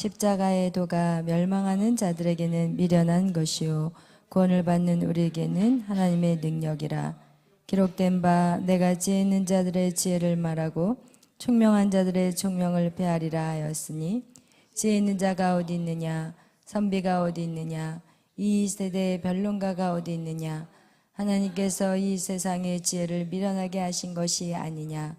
십자가의 도가 멸망하는 자들에게는 미련한 것이요 구원을 받는 우리에게는 하나님의 능력이라. 기록된 바 내가 지혜 있는 자들의 지혜를 말하고 총명한 자들의 총명을 베하리라 하였으니, 지혜 있는 자가 어디 있느냐, 선비가 어디 있느냐, 이 세대의 변론가가 어디 있느냐. 하나님께서 이 세상의 지혜를 미련하게 하신 것이 아니냐.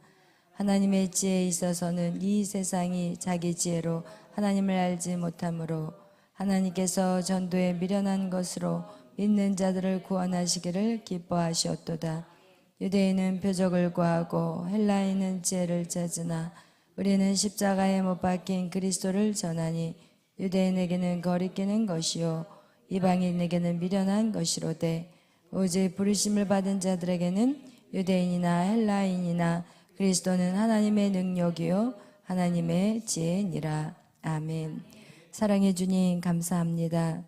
하나님의 지혜에 있어서는 이 세상이 자기 지혜로 하나님을 알지 못하므로 하나님께서 전도에 미련한 것으로 믿는 자들을 구원하시기를 기뻐하시었도다. 유대인은 표적을 구하고 헬라인은 지혜를 찾으나 우리는 십자가에 못 박힌 그리스도를 전하니, 유대인에게는 거리끼는 것이요 이방인에게는 미련한 것이로되 오직 부르심을 받은 자들에게는 유대인이나 헬라인이나 그리스도는 하나님의 능력이요 하나님의 지혜니라. 아멘. 사랑해 주님, 감사합니다.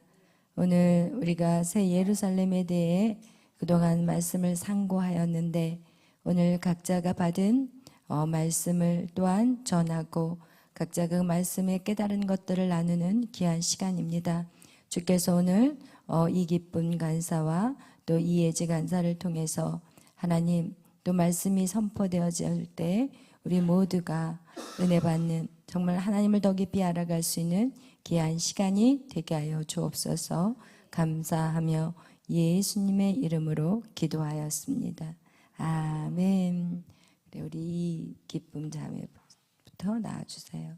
오늘 우리가 새 예루살렘에 대해 그동안 말씀을 상고하였는데, 오늘 각자가 받은 말씀을 또한 전하고 각자 그 말씀에 깨달은 것들을 나누는 귀한 시간입니다. 주께서 오늘 이기쁨 간사와 또 이예지 간사를 통해서 하나님 또 말씀이 선포되어질 때 우리 모두가 은혜 받는, 정말 하나님을 더 깊이 알아갈 수 있는 귀한 시간이 되게 하여 주옵소서. 감사하며 예수님의 이름으로 기도하였습니다. 아멘. 우리 기쁨 자매부터 나와주세요.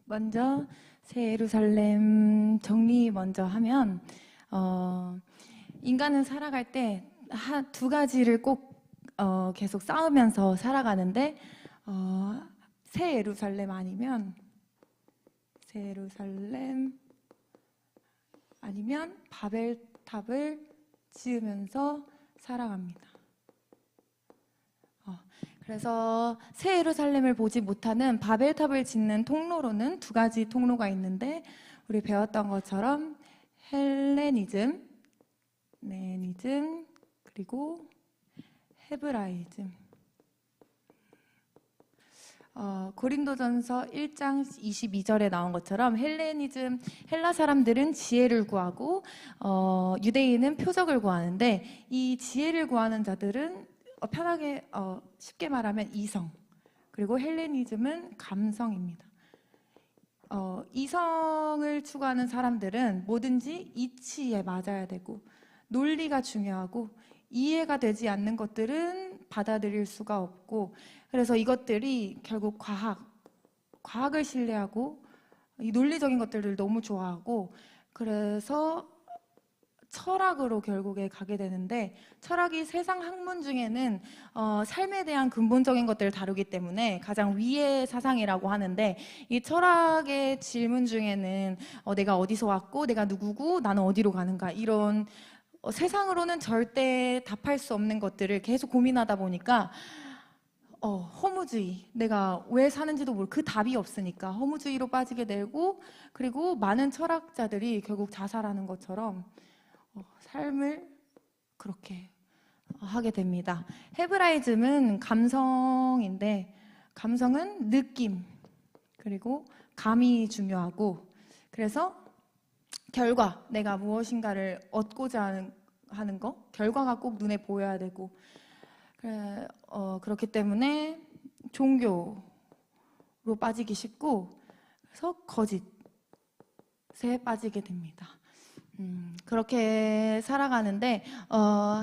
먼저 새 예루살렘 정리 먼저 하면, 인간은 살아갈 때 두 가지를 꼭 계속 싸우면서 살아가는데, 새 예루살렘 아니면 바벨탑을 지으면서 살아갑니다. 그래서 새 예루살렘을 보지 못하는 바벨탑을 짓는 통로로는 두 가지 통로가 있는데, 우리 배웠던 것처럼 헬레니즘, 그리고 헤브라이즘. 고린도전서 1장 22절에 나온 것처럼 헬레니즘, 헬라 사람들은 지혜를 구하고 유대인은 표적을 구하는데, 이 지혜를 구하는 자들은 편하게 쉽게 말하면 이성, 그리고 헬레니즘은 감성입니다. 이성을 추구하는 사람들은 뭐든지 이치에 맞아야 되고 논리가 중요하고, 이해가 되지 않는 것들은 받아들일 수가 없고, 그래서 이것들이 결국 과학을 신뢰하고 이 논리적인 것들을 너무 좋아하고, 그래서 철학으로 결국에 가게 되는데, 철학이 세상 학문 중에는 삶에 대한 근본적인 것들을 다루기 때문에 가장 위의 사상이라고 하는데, 이 철학의 질문 중에는 내가 어디서 왔고 내가 누구고 나는 어디로 가는가, 이런 세상으로는 절대 답할 수 없는 것들을 계속 고민하다 보니까 허무주의, 내가 왜 사는지도 모르고 그 답이 없으니까 허무주의로 빠지게 되고, 그리고 많은 철학자들이 결국 자살하는 것처럼 삶을 그렇게 하게 됩니다. 헤브라이즘은 감성인데, 감성은 느낌, 그리고 감이 중요하고, 그래서 결과, 내가 무엇인가를 얻고자 하는 거, 결과가 꼭 눈에 보여야 되고, 그렇기 때문에 종교로 빠지기 쉽고, 그래서 거짓에 빠지게 됩니다. 그렇게 살아가는데,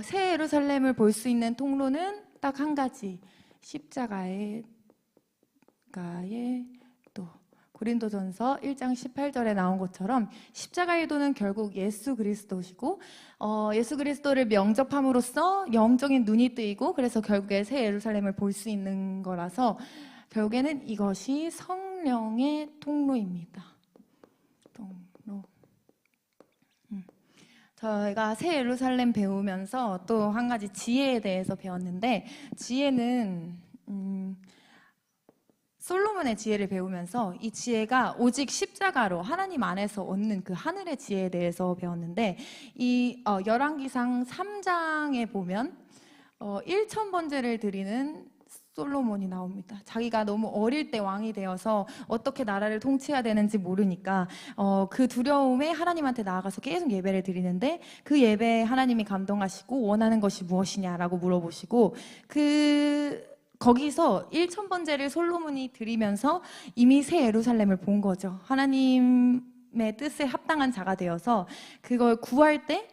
새 예루살렘을 볼 수 있는 통로는 딱 한 가지, 십자가에 또 고린도전서 1장 18절에 나온 것처럼 십자가의 도는 결국 예수 그리스도시고 예수 그리스도를 영접함으로써 영적인 눈이 뜨이고 그래서 결국에 새 예루살렘을 볼 수 있는 거라서 결국에는 이것이 성령의 통로입니다. 통로. 저희가 새 예루살렘 배우면서 또 한 가지 지혜에 대해서 배웠는데 지혜는 솔로몬의 지혜를 배우면서 이 지혜가 오직 십자가로 하나님 안에서 얻는 그 하늘의 지혜에 대해서 배웠는데 이 열왕기상 3장에 보면 1,000번제를 드리는 솔로몬이 나옵니다. 자기가 너무 어릴 때 왕이 되어서 어떻게 나라를 통치해야 되는지 모르니까 그 두려움에 하나님한테 나아가서 계속 예배를 드리는데 그 예배에 하나님이 감동하시고 원하는 것이 무엇이냐라고 물어보시고 거기서 1,000번제를 솔로몬이 드리면서 이미 새 예루살렘을 본 거죠. 하나님의 뜻에 합당한 자가 되어서 그걸 구할 때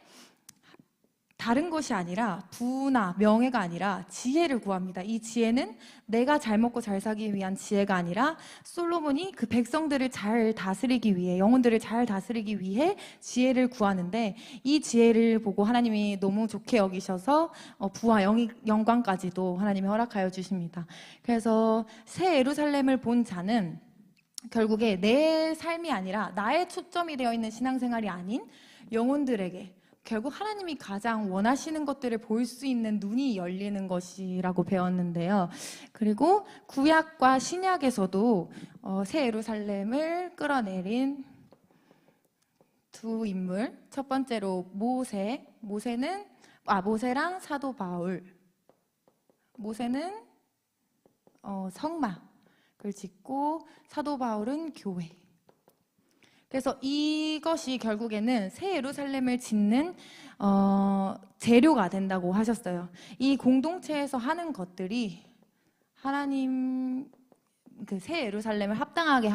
다른 것이 아니라 부나 명예가 아니라 지혜를 구합니다. 이 지혜는 내가 잘 먹고 잘 살기 위한 지혜가 아니라 솔로몬이 그 백성들을 잘 다스리기 위해 영혼들을 잘 다스리기 위해 지혜를 구하는데 이 지혜를 보고 하나님이 너무 좋게 여기셔서 부와 영광까지도 하나님이 허락하여 주십니다. 그래서 새 예루살렘을 본 자는 결국에 내 삶이 아니라 나의 초점이 되어 있는 신앙생활이 아닌 영혼들에게 결국 하나님이 가장 원하시는 것들을 볼 수 있는 눈이 열리는 것이라고 배웠는데요. 그리고 구약과 신약에서도 새 예루살렘을 끌어내린 두 인물, 첫 번째로 모세랑 사도 바울. 모세는 성막을 짓고 사도 바울은 교회. 그래서 이것이 결국에는 새 예루살렘을 짓는 재료가 된다고 하셨어요. 이 공동체에서 하는 것들이 하나님 그 새 예루살렘을 합당하게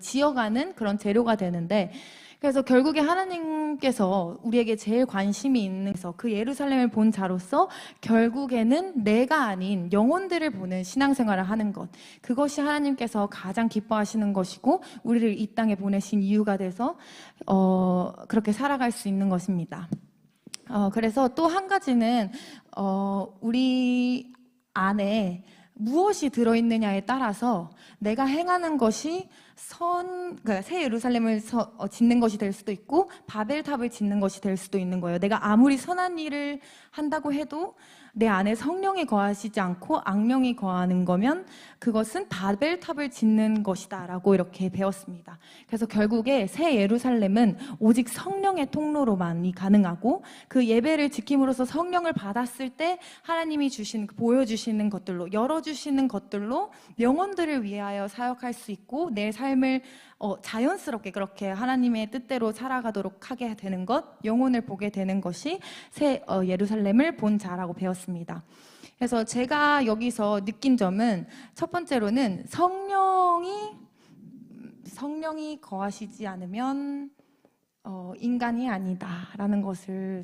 지어가는 그런 재료가 되는데 그래서 결국에 하나님께서 우리에게 제일 관심이 있는 그 예루살렘을 본 자로서 결국에는 내가 아닌 영혼들을 보는 신앙생활을 하는 것, 그것이 하나님께서 가장 기뻐하시는 것이고 우리를 이 땅에 보내신 이유가 돼서 그렇게 살아갈 수 있는 것입니다. 그래서 또 한 가지는 우리 안에 무엇이 들어있느냐에 따라서 내가 행하는 것이 그러니까 새 예루살렘을 짓는 것이 될 수도 있고 바벨탑을 짓는 것이 될 수도 있는 거예요. 내가 아무리 선한 일을 한다고 해도 내 안에 성령이 거하시지 않고 악령이 거하는 거면 그것은 바벨탑을 짓는 것이다 라고 이렇게 배웠습니다. 그래서 결국에 새 예루살렘은 오직 성령의 통로로만이 가능하고 그 예배를 지킴으로써 성령을 받았을 때 하나님이 보여주시는 것들로 열어주시는 것들로 영혼들을 위하여 사역할 수 있고 내 삶을 자연스럽게 그렇게 하나님의 뜻대로 살아가도록 하게 되는 것, 영혼을 보게 되는 것이 새 예루살렘을 본 자라고 배웠습니다. 그래서 제가 여기서 느낀 점은 첫 번째로는 성령이 거하시지 않으면 인간이 아니다라는 것을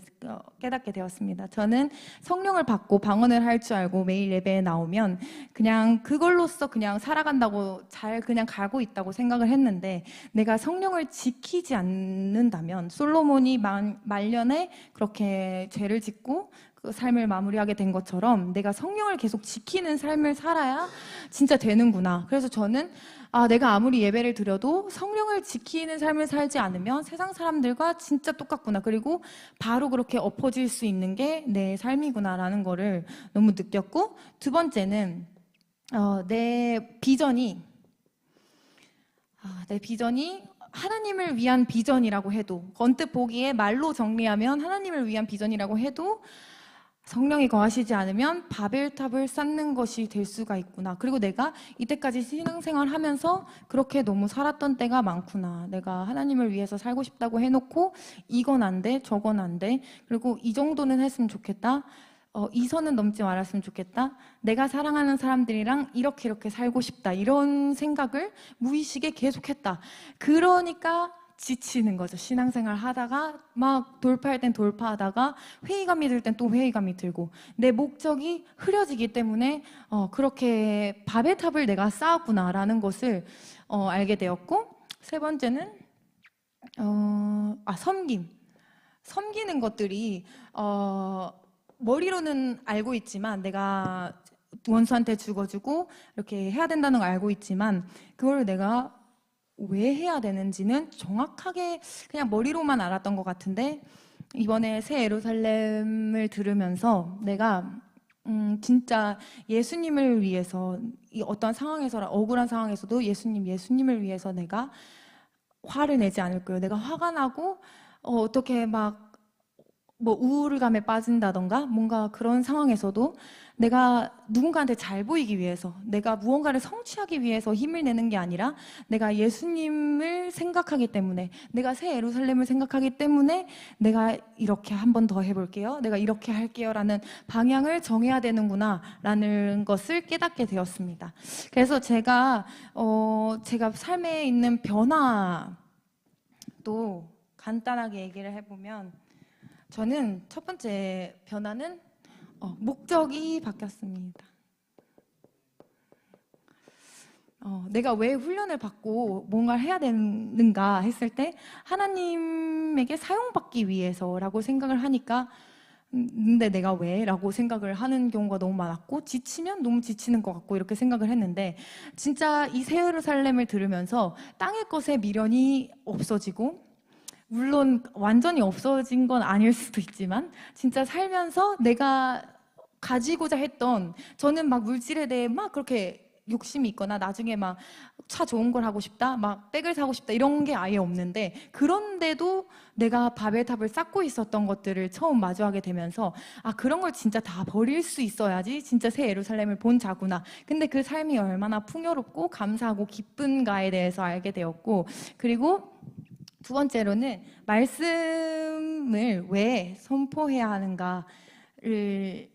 깨닫게 되었습니다. 저는 성령을 받고 방언을 할 줄 알고 매일 예배에 나오면 그냥 그걸로써 그냥 살아간다고 잘 그냥 가고 있다고 생각을 했는데 내가 성령을 지키지 않는다면 솔로몬이 말년에 그렇게 죄를 짓고 그 삶을 마무리하게 된 것처럼 내가 성령을 계속 지키는 삶을 살아야 진짜 되는구나. 그래서 저는 내가 아무리 예배를 드려도 성령을 지키는 삶을 살지 않으면 세상 사람들과 진짜 똑같구나. 그리고 바로 그렇게 엎어질 수 있는 게 내 삶이구나라는 거를 너무 느꼈고, 두 번째는 내 비전이 하나님을 위한 비전이라고 해도, 언뜻 보기에 말로 정리하면 하나님을 위한 비전이라고 해도 성령이 거하시지 않으면 바벨탑을 쌓는 것이 될 수가 있구나. 그리고 내가 이때까지 신앙생활 하면서 그렇게 너무 살았던 때가 많구나. 내가 하나님을 위해서 살고 싶다고 해놓고 이건 안 돼, 저건 안 돼. 그리고 이 정도는 했으면 좋겠다. 이 선은 넘지 말았으면 좋겠다. 내가 사랑하는 사람들이랑 이렇게 살고 싶다. 이런 생각을 무의식에 계속했다. 그러니까 지치는 거죠. 신앙생활 하다가 막 돌파할 땐 돌파하다가 회의감이 들 땐 또 회의감이 들고 내 목적이 흐려지기 때문에 그렇게 바벨탑을 내가 쌓았구나라는 것을 알게 되었고, 세 번째는 섬김. 섬기는 것들이 머리로는 알고 있지만 내가 원수한테 죽어주고 이렇게 해야 된다는 걸 알고 있지만 그걸 내가 왜 해야 되는지는 정확하게 그냥 머리로만 알았던 것 같은데 이번에 새 예루살렘을 들으면서 내가 진짜 예수님을 위해서 이 어떤 상황에서 억울한 상황에서도 예수님을 위해서 내가 화를 내지 않을 거예요. 내가 화가 나고 어떻게 막 뭐 우울감에 빠진다던가 뭔가 그런 상황에서도 내가 누군가한테 잘 보이기 위해서 내가 무언가를 성취하기 위해서 힘을 내는 게 아니라 내가 예수님을 생각하기 때문에 내가 새 예루살렘을 생각하기 때문에 내가 이렇게 한 번 더 해볼게요. 내가 이렇게 할게요. 라는 방향을 정해야 되는구나 라는 것을 깨닫게 되었습니다. 그래서 제가 삶에 있는 변화도 간단하게 얘기를 해보면 저는 첫 번째 변화는 목적이 바뀌었습니다. 내가 왜 훈련을 받고 뭔가를 해야 되는가 했을 때 하나님에게 사용받기 위해서라고 생각을 하니까 근데 내가 왜? 라고 생각을 하는 경우가 너무 많았고 지치면 너무 지치는 것 같고 이렇게 생각을 했는데 진짜 이 새 예루살렘을 들으면서 땅의 것에 미련이 없어지고 물론 완전히 없어진 건 아닐 수도 있지만 진짜 살면서 내가 가지고자 했던 저는 막 물질에 대해 막 그렇게 욕심이 있거나 나중에 막 차 좋은 걸 하고 싶다 막 백을 사고 싶다 이런 게 아예 없는데 그런데도 내가 바벨탑을 쌓고 있었던 것들을 처음 마주하게 되면서 그런 걸 진짜 다 버릴 수 있어야지 진짜 새 예루살렘을 본 자구나. 근데 그 삶이 얼마나 풍요롭고 감사하고 기쁜가에 대해서 알게 되었고 그리고 두 번째로는 말씀을 왜 선포해야 하는가를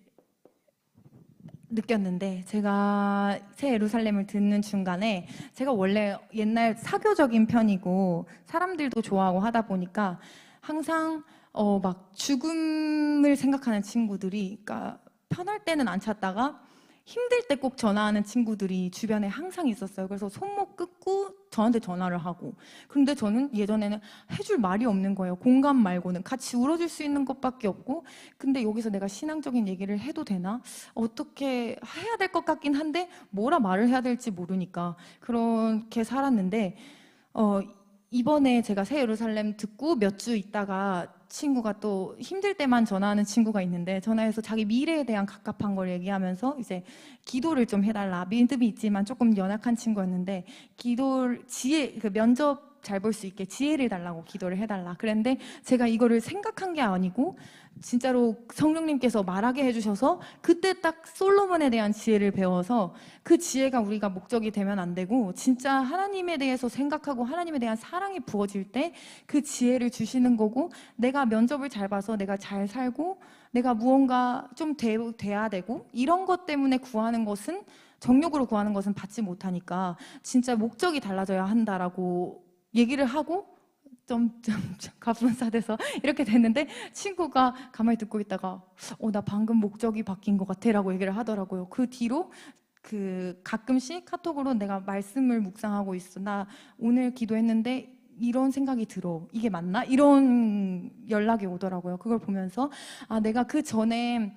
느꼈는데 제가 새 예루살렘을 듣는 중간에 제가 원래 옛날 사교적인 편이고 사람들도 좋아하고 하다 보니까 항상 막 죽음을 생각하는 친구들이 그러니까 편할 때는 안 찾다가 힘들 때 꼭 전화하는 친구들이 주변에 항상 있었어요. 그래서 손목 끊고 저한테 전화를 하고 그런데 저는 예전에는 해줄 말이 없는 거예요. 공감 말고는 같이 울어줄 수 있는 것밖에 없고 근데 여기서 내가 신앙적인 얘기를 해도 되나? 어떻게 해야 될 것 같긴 한데 뭐라 말을 해야 될지 모르니까 그렇게 살았는데 이번에 제가 새 예루살렘 듣고 몇 주 있다가 친구가 또 힘들 때만 전화하는 친구가 있는데 전화해서 자기 미래에 대한 갑갑한 걸 얘기하면서 이제 기도를 좀 해달라. 믿음이 있지만 조금 연약한 친구였는데 그 면접 잘 볼 수 있게 지혜를 달라고 기도를 해달라. 그랬는데 제가 이거를 생각한 게 아니고 진짜로 성령님께서 말하게 해주셔서 그때 딱 솔로몬에 대한 지혜를 배워서 그 지혜가 우리가 목적이 되면 안 되고 진짜 하나님에 대해서 생각하고 하나님에 대한 사랑이 부어질 때 그 지혜를 주시는 거고 내가 면접을 잘 봐서 내가 잘 살고 내가 무언가 좀 돼야 되고 이런 것 때문에 구하는 것은 정욕으로 구하는 것은 받지 못하니까 진짜 목적이 달라져야 한다라고 얘기를 하고 좀 가분싸돼서 이렇게 됐는데 친구가 가만히 듣고 있다가 나 방금 목적이 바뀐 것 같아 라고 얘기를 하더라고요. 그 뒤로 가끔씩 카톡으로 내가 말씀을 묵상하고 있어. 나 오늘 기도했는데 이런 생각이 들어. 이게 맞나? 이런 연락이 오더라고요. 그걸 보면서 내가 그 전에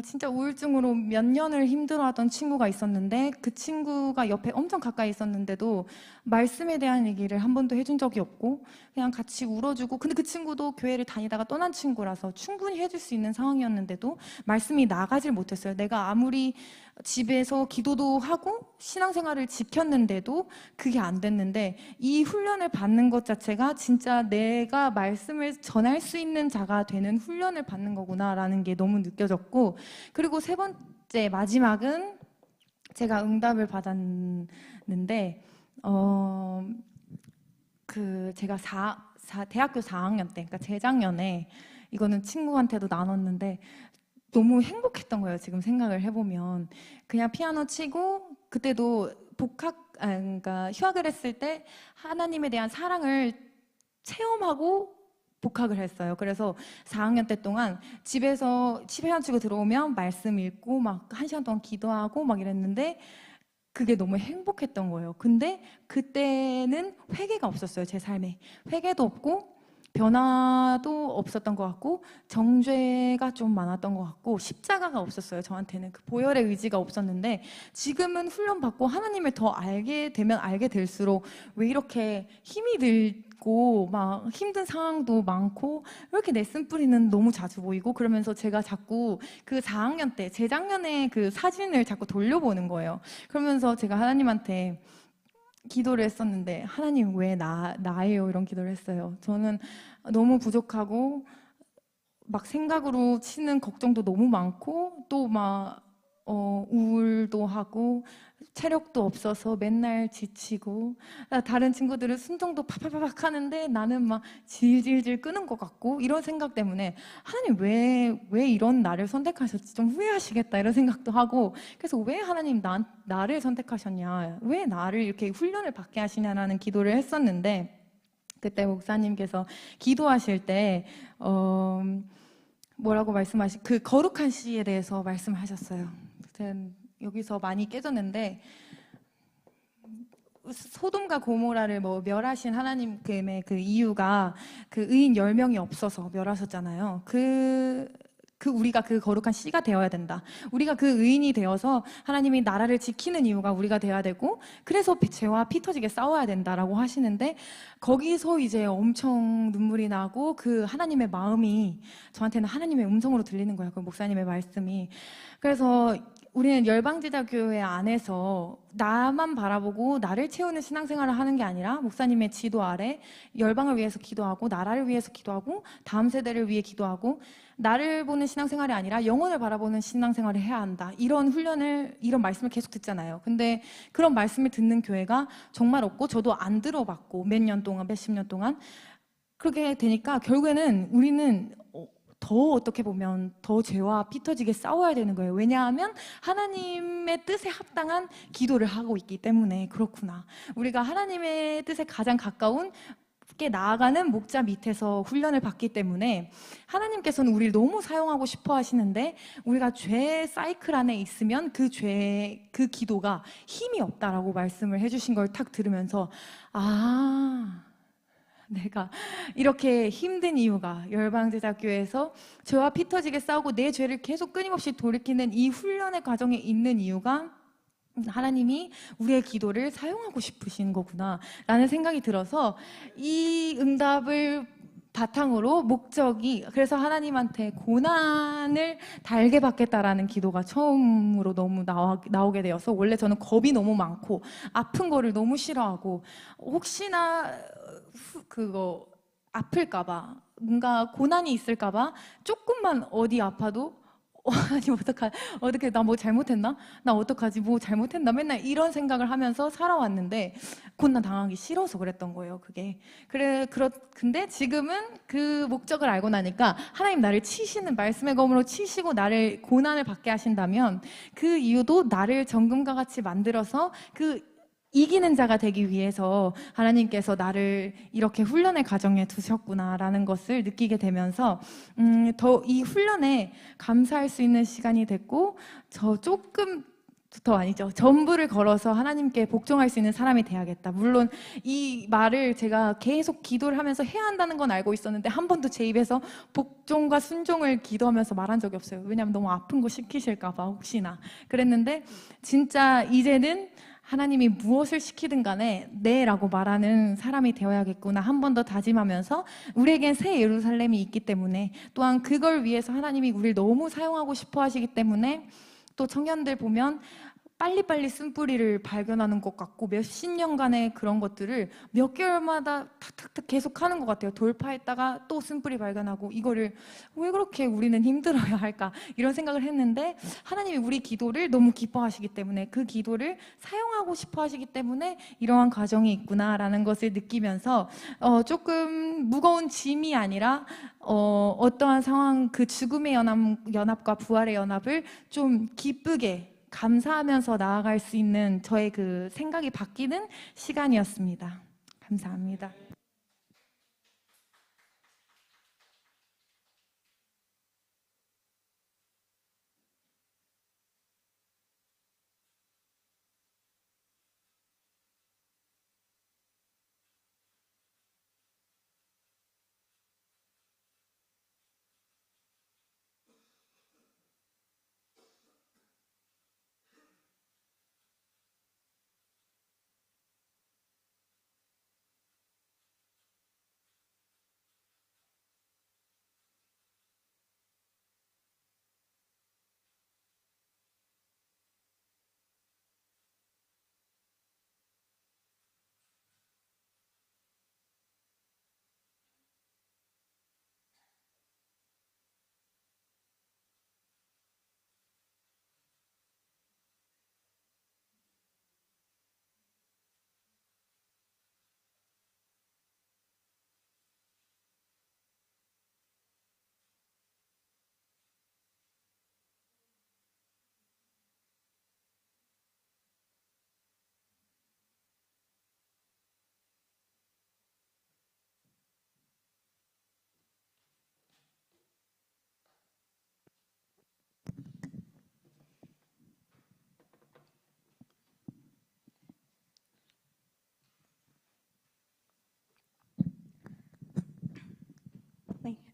진짜 우울증으로 몇 년을 힘들어하던 친구가 있었는데 그 친구가 옆에 엄청 가까이 있었는데도 말씀에 대한 얘기를 한 번도 해준 적이 없고 그냥 같이 울어주고 근데 그 친구도 교회를 다니다가 떠난 친구라서 충분히 해줄 수 있는 상황이었는데도 말씀이 나가질 못했어요. 내가 아무리 집에서 기도도 하고 신앙생활을 지켰는데도 그게 안 됐는데 이 훈련을 받는 것 자체가 진짜 내가 말씀을 전할 수 있는 자가 되는 훈련을 받는 거구나라는 게 너무 느껴졌고 그리고 세 번째 마지막은 제가 응답을 받았는데 제가 대학교 4학년 때 그러니까 재작년에 이거는 친구한테도 나눴는데 너무 행복했던 거예요. 지금 생각을 해보면 그냥 피아노 치고 그때도 그러니까 휴학을 했을 때 하나님에 대한 사랑을 체험하고 복학을 했어요. 그래서 4학년 때 동안 집에서 피아노 치고 들어오면 말씀 읽고 막 1시간 동안 기도하고 막 이랬는데 그게 너무 행복했던 거예요. 근데 그때는 회개가 없었어요. 제 삶에 회개도 없고 변화도 없었던 것 같고 정죄가 좀 많았던 것 같고 십자가가 없었어요. 저한테는 그 보혈의 의지가 없었는데, 지금은 훈련받고 하나님을 더 알게 되면 알게 될수록 왜 이렇게 힘이 들고 막 힘든 상황도 많고 왜 이렇게 내 쓴뿌리는 너무 자주 보이고, 그러면서 제가 자꾸 그 4학년 때 재작년에 그 사진을 자꾸 돌려보는 거예요. 그러면서 제가 하나님한테 기도를 했었는데, 하나님 왜 나예요? 이런 기도를 했어요. 저는 너무 부족하고 막 생각으로 치는 걱정도 너무 많고 또 막 우울도 하고 체력도 없어서 맨날 지치고, 다른 친구들은 순종도 팍팍팍 하는데 나는 막 질질질 끄는 것 같고, 이런 생각 때문에 하나님 왜 이런 나를 선택하셨지? 좀 후회하시겠다 이런 생각도 하고, 그래서 왜 하나님 나를 선택하셨냐? 왜 나를 이렇게 훈련을 받게 하시냐라는 기도를 했었는데, 그때 목사님께서 기도하실 때 뭐라고 그 거룩한 씨에 대해서 말씀하셨어요. 여기서 많이 깨졌는데, 소돔과 고모라를 뭐 멸하신 하나님의 그 이유가 그 의인 10명이 없어서 멸하셨잖아요. 우리가 그 거룩한 씨가 되어야 된다. 우리가 그 의인이 되어서 하나님이 나라를 지키는 이유가 우리가 되어야 되고, 그래서 죄와 피 터지게 싸워야 된다라고 하시는데, 거기서 이제 엄청 눈물이 나고 그 하나님의 마음이 저한테는 하나님의 음성으로 들리는 거예요. 그 목사님의 말씀이. 그래서 우리는 열방제자교회 안에서 나만 바라보고 나를 채우는 신앙생활을 하는 게 아니라 목사님의 지도 아래 열방을 위해서 기도하고 나라를 위해서 기도하고 다음 세대를 위해 기도하고, 나를 보는 신앙생활이 아니라 영혼을 바라보는 신앙생활을 해야 한다. 이런 말씀을 계속 듣잖아요. 근데 그런 말씀을 듣는 교회가 정말 없고 저도 안 들어봤고 몇십 년 동안 그렇게 되니까 결국에는 우리는 어떻게 보면 더 죄와 피 터지게 싸워야 되는 거예요. 왜냐하면 하나님의 뜻에 합당한 기도를 하고 있기 때문에. 그렇구나. 우리가 하나님의 뜻에 가장 가까운 게 나아가는 목자 밑에서 훈련을 받기 때문에 하나님께서는 우리를 너무 사용하고 싶어 하시는데, 우리가 죄 사이클 안에 있으면 그 기도가 힘이 없다라고 말씀을 해주신 걸 탁 들으면서, 내가 이렇게 힘든 이유가 열방제자교회에서 죄와 피 터지게 싸우고 내 죄를 계속 끊임없이 돌이키는 이 훈련의 과정에 있는 이유가 하나님이 우리의 기도를 사용하고 싶으신 거구나 라는 생각이 들어서, 이 응답을 바탕으로 그래서 하나님한테 고난을 달게 받겠다라는 기도가 처음으로 너무 나오게 되어서, 원래 저는 겁이 너무 많고 아픈 거를 너무 싫어하고, 혹시나 그거 아플까봐, 뭔가 고난이 있을까봐 조금만 어디 아파도 아니 어떻게 나 뭐 잘못했나? 나 어떡하지? 뭐 잘못했나? 맨날 이런 생각을 하면서 살아왔는데, 고난 당하기 싫어서 그랬던 거예요. 근데 지금은 그 목적을 알고 나니까 하나님 나를 치시는 말씀의 검으로 치시고 나를 고난을 받게 하신다면 그 이유도 나를 정금과 같이 만들어서 이기는 자가 되기 위해서 하나님께서 나를 이렇게 훈련의 과정에 두셨구나라는 것을 느끼게 되면서 더 이 훈련에 감사할 수 있는 시간이 됐고, 전부를 걸어서 하나님께 복종할 수 있는 사람이 돼야겠다. 물론 이 말을 제가 계속 기도를 하면서 해야 한다는 건 알고 있었는데 한 번도 제 입에서 복종과 순종을 기도하면서 말한 적이 없어요. 왜냐하면 너무 아픈 거 시키실까 봐 혹시나 그랬는데, 진짜 이제는 하나님이 무엇을 시키든 간에 네 라고 말하는 사람이 되어야겠구나 한 번 더 다짐하면서, 우리에겐 새 예루살렘이 있기 때문에, 또한 그걸 위해서 하나님이 우리를 너무 사용하고 싶어 하시기 때문에, 또 청년들 보면 빨리빨리 쓴뿌리를 발견하는 것 같고 몇십 년간의 그런 것들을 몇 개월마다 탁탁탁 계속 하는 것 같아요. 돌파했다가 또 쓴뿌리 발견하고, 이거를 왜 그렇게 우리는 힘들어야 할까 이런 생각을 했는데, 하나님이 우리 기도를 너무 기뻐하시기 때문에, 그 기도를 사용하고 싶어 하시기 때문에 이러한 과정이 있구나라는 것을 느끼면서 조금 무거운 짐이 아니라 어떠한 상황, 그 죽음의 연합과 부활의 연합을 좀 기쁘게 감사하면서 나아갈 수 있는 저의 그 생각이 바뀌는 시간이었습니다. 감사합니다.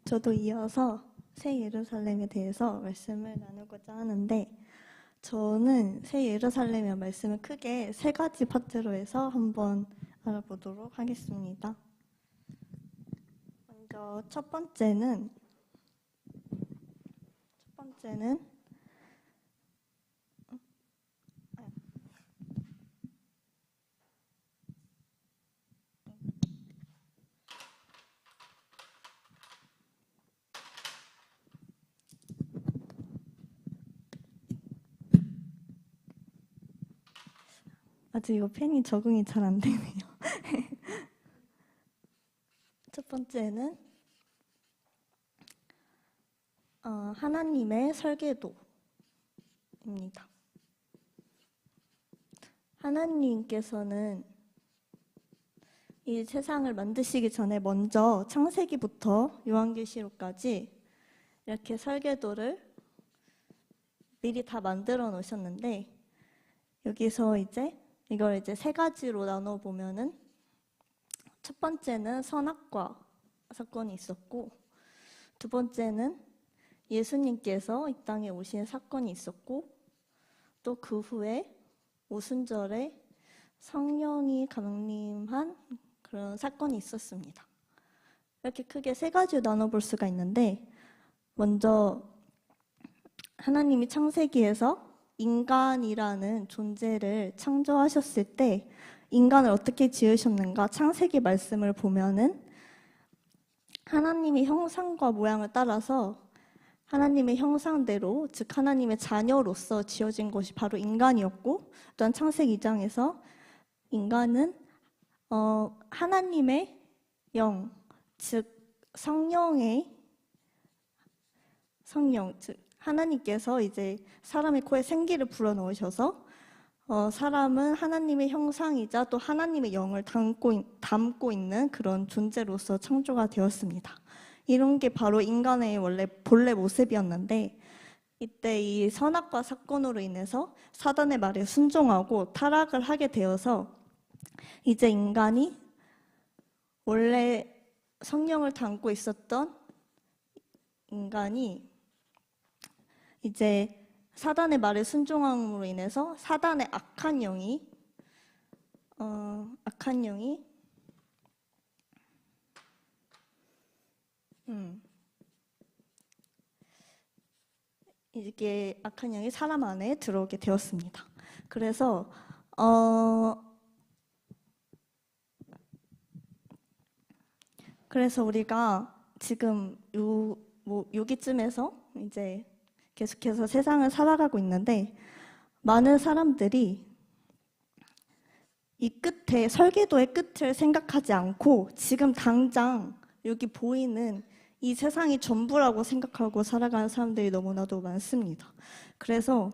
저도 이어서 새 예루살렘에 대해서 말씀을 나누고자 하는데, 저는 새 예루살렘의 말씀을 크게 세 가지 파트로 해서 한번 알아보도록 하겠습니다. 먼저 첫 번째는 아직 이거 펜이 적응이 잘 안 되네요. 첫 번째는 하나님의 설계도입니다. 하나님께서는 이 세상을 만드시기 전에 먼저 창세기부터 요한계시록까지 이렇게 설계도를 미리 다 만들어 놓으셨는데, 여기서 이걸 세 가지로 나눠 보면은, 첫 번째는 선악과 사건이 있었고, 두 번째는 예수님께서 이 땅에 오신 사건이 있었고, 또 그 후에 오순절에 성령이 강림한 그런 사건이 있었습니다. 이렇게 크게 세 가지로 나눠볼 수가 있는데, 먼저 하나님이 창세기에서 인간이라는 존재를 창조하셨을 때 인간을 어떻게 지으셨는가, 창세기 말씀을 보면은 하나님의 형상과 모양을 따라서 하나님의 형상대로, 즉 하나님의 자녀로서 지어진 것이 바로 인간이었고, 또한 창세기 2장에서 인간은 하나님의 영, 즉 성령, 즉 하나님께서 사람의 코에 생기를 불어넣으셔서 사람은 하나님의 형상이자 또 하나님의 영을 담고 있는 그런 존재로서 창조가 되었습니다. 이런 게 바로 인간의 본래 모습이었는데, 이때 이 선악과 사건으로 인해서 사단의 말에 순종하고 타락을 하게 되어서 이제 인간이 원래 성령을 담고 있었던 인간이 이제 사단의 말에 순종함으로 인해서 사단의 악한 영이 사람 안에 들어오게 되었습니다. 그래서 우리가 지금 여기쯤에서 이제 계속해서 세상을 살아가고 있는데, 많은 사람들이 이 끝에, 설계도의 끝을 생각하지 않고 지금 당장 여기 보이는 이 세상이 전부라고 생각하고 살아가는 사람들이 너무나도 많습니다. 그래서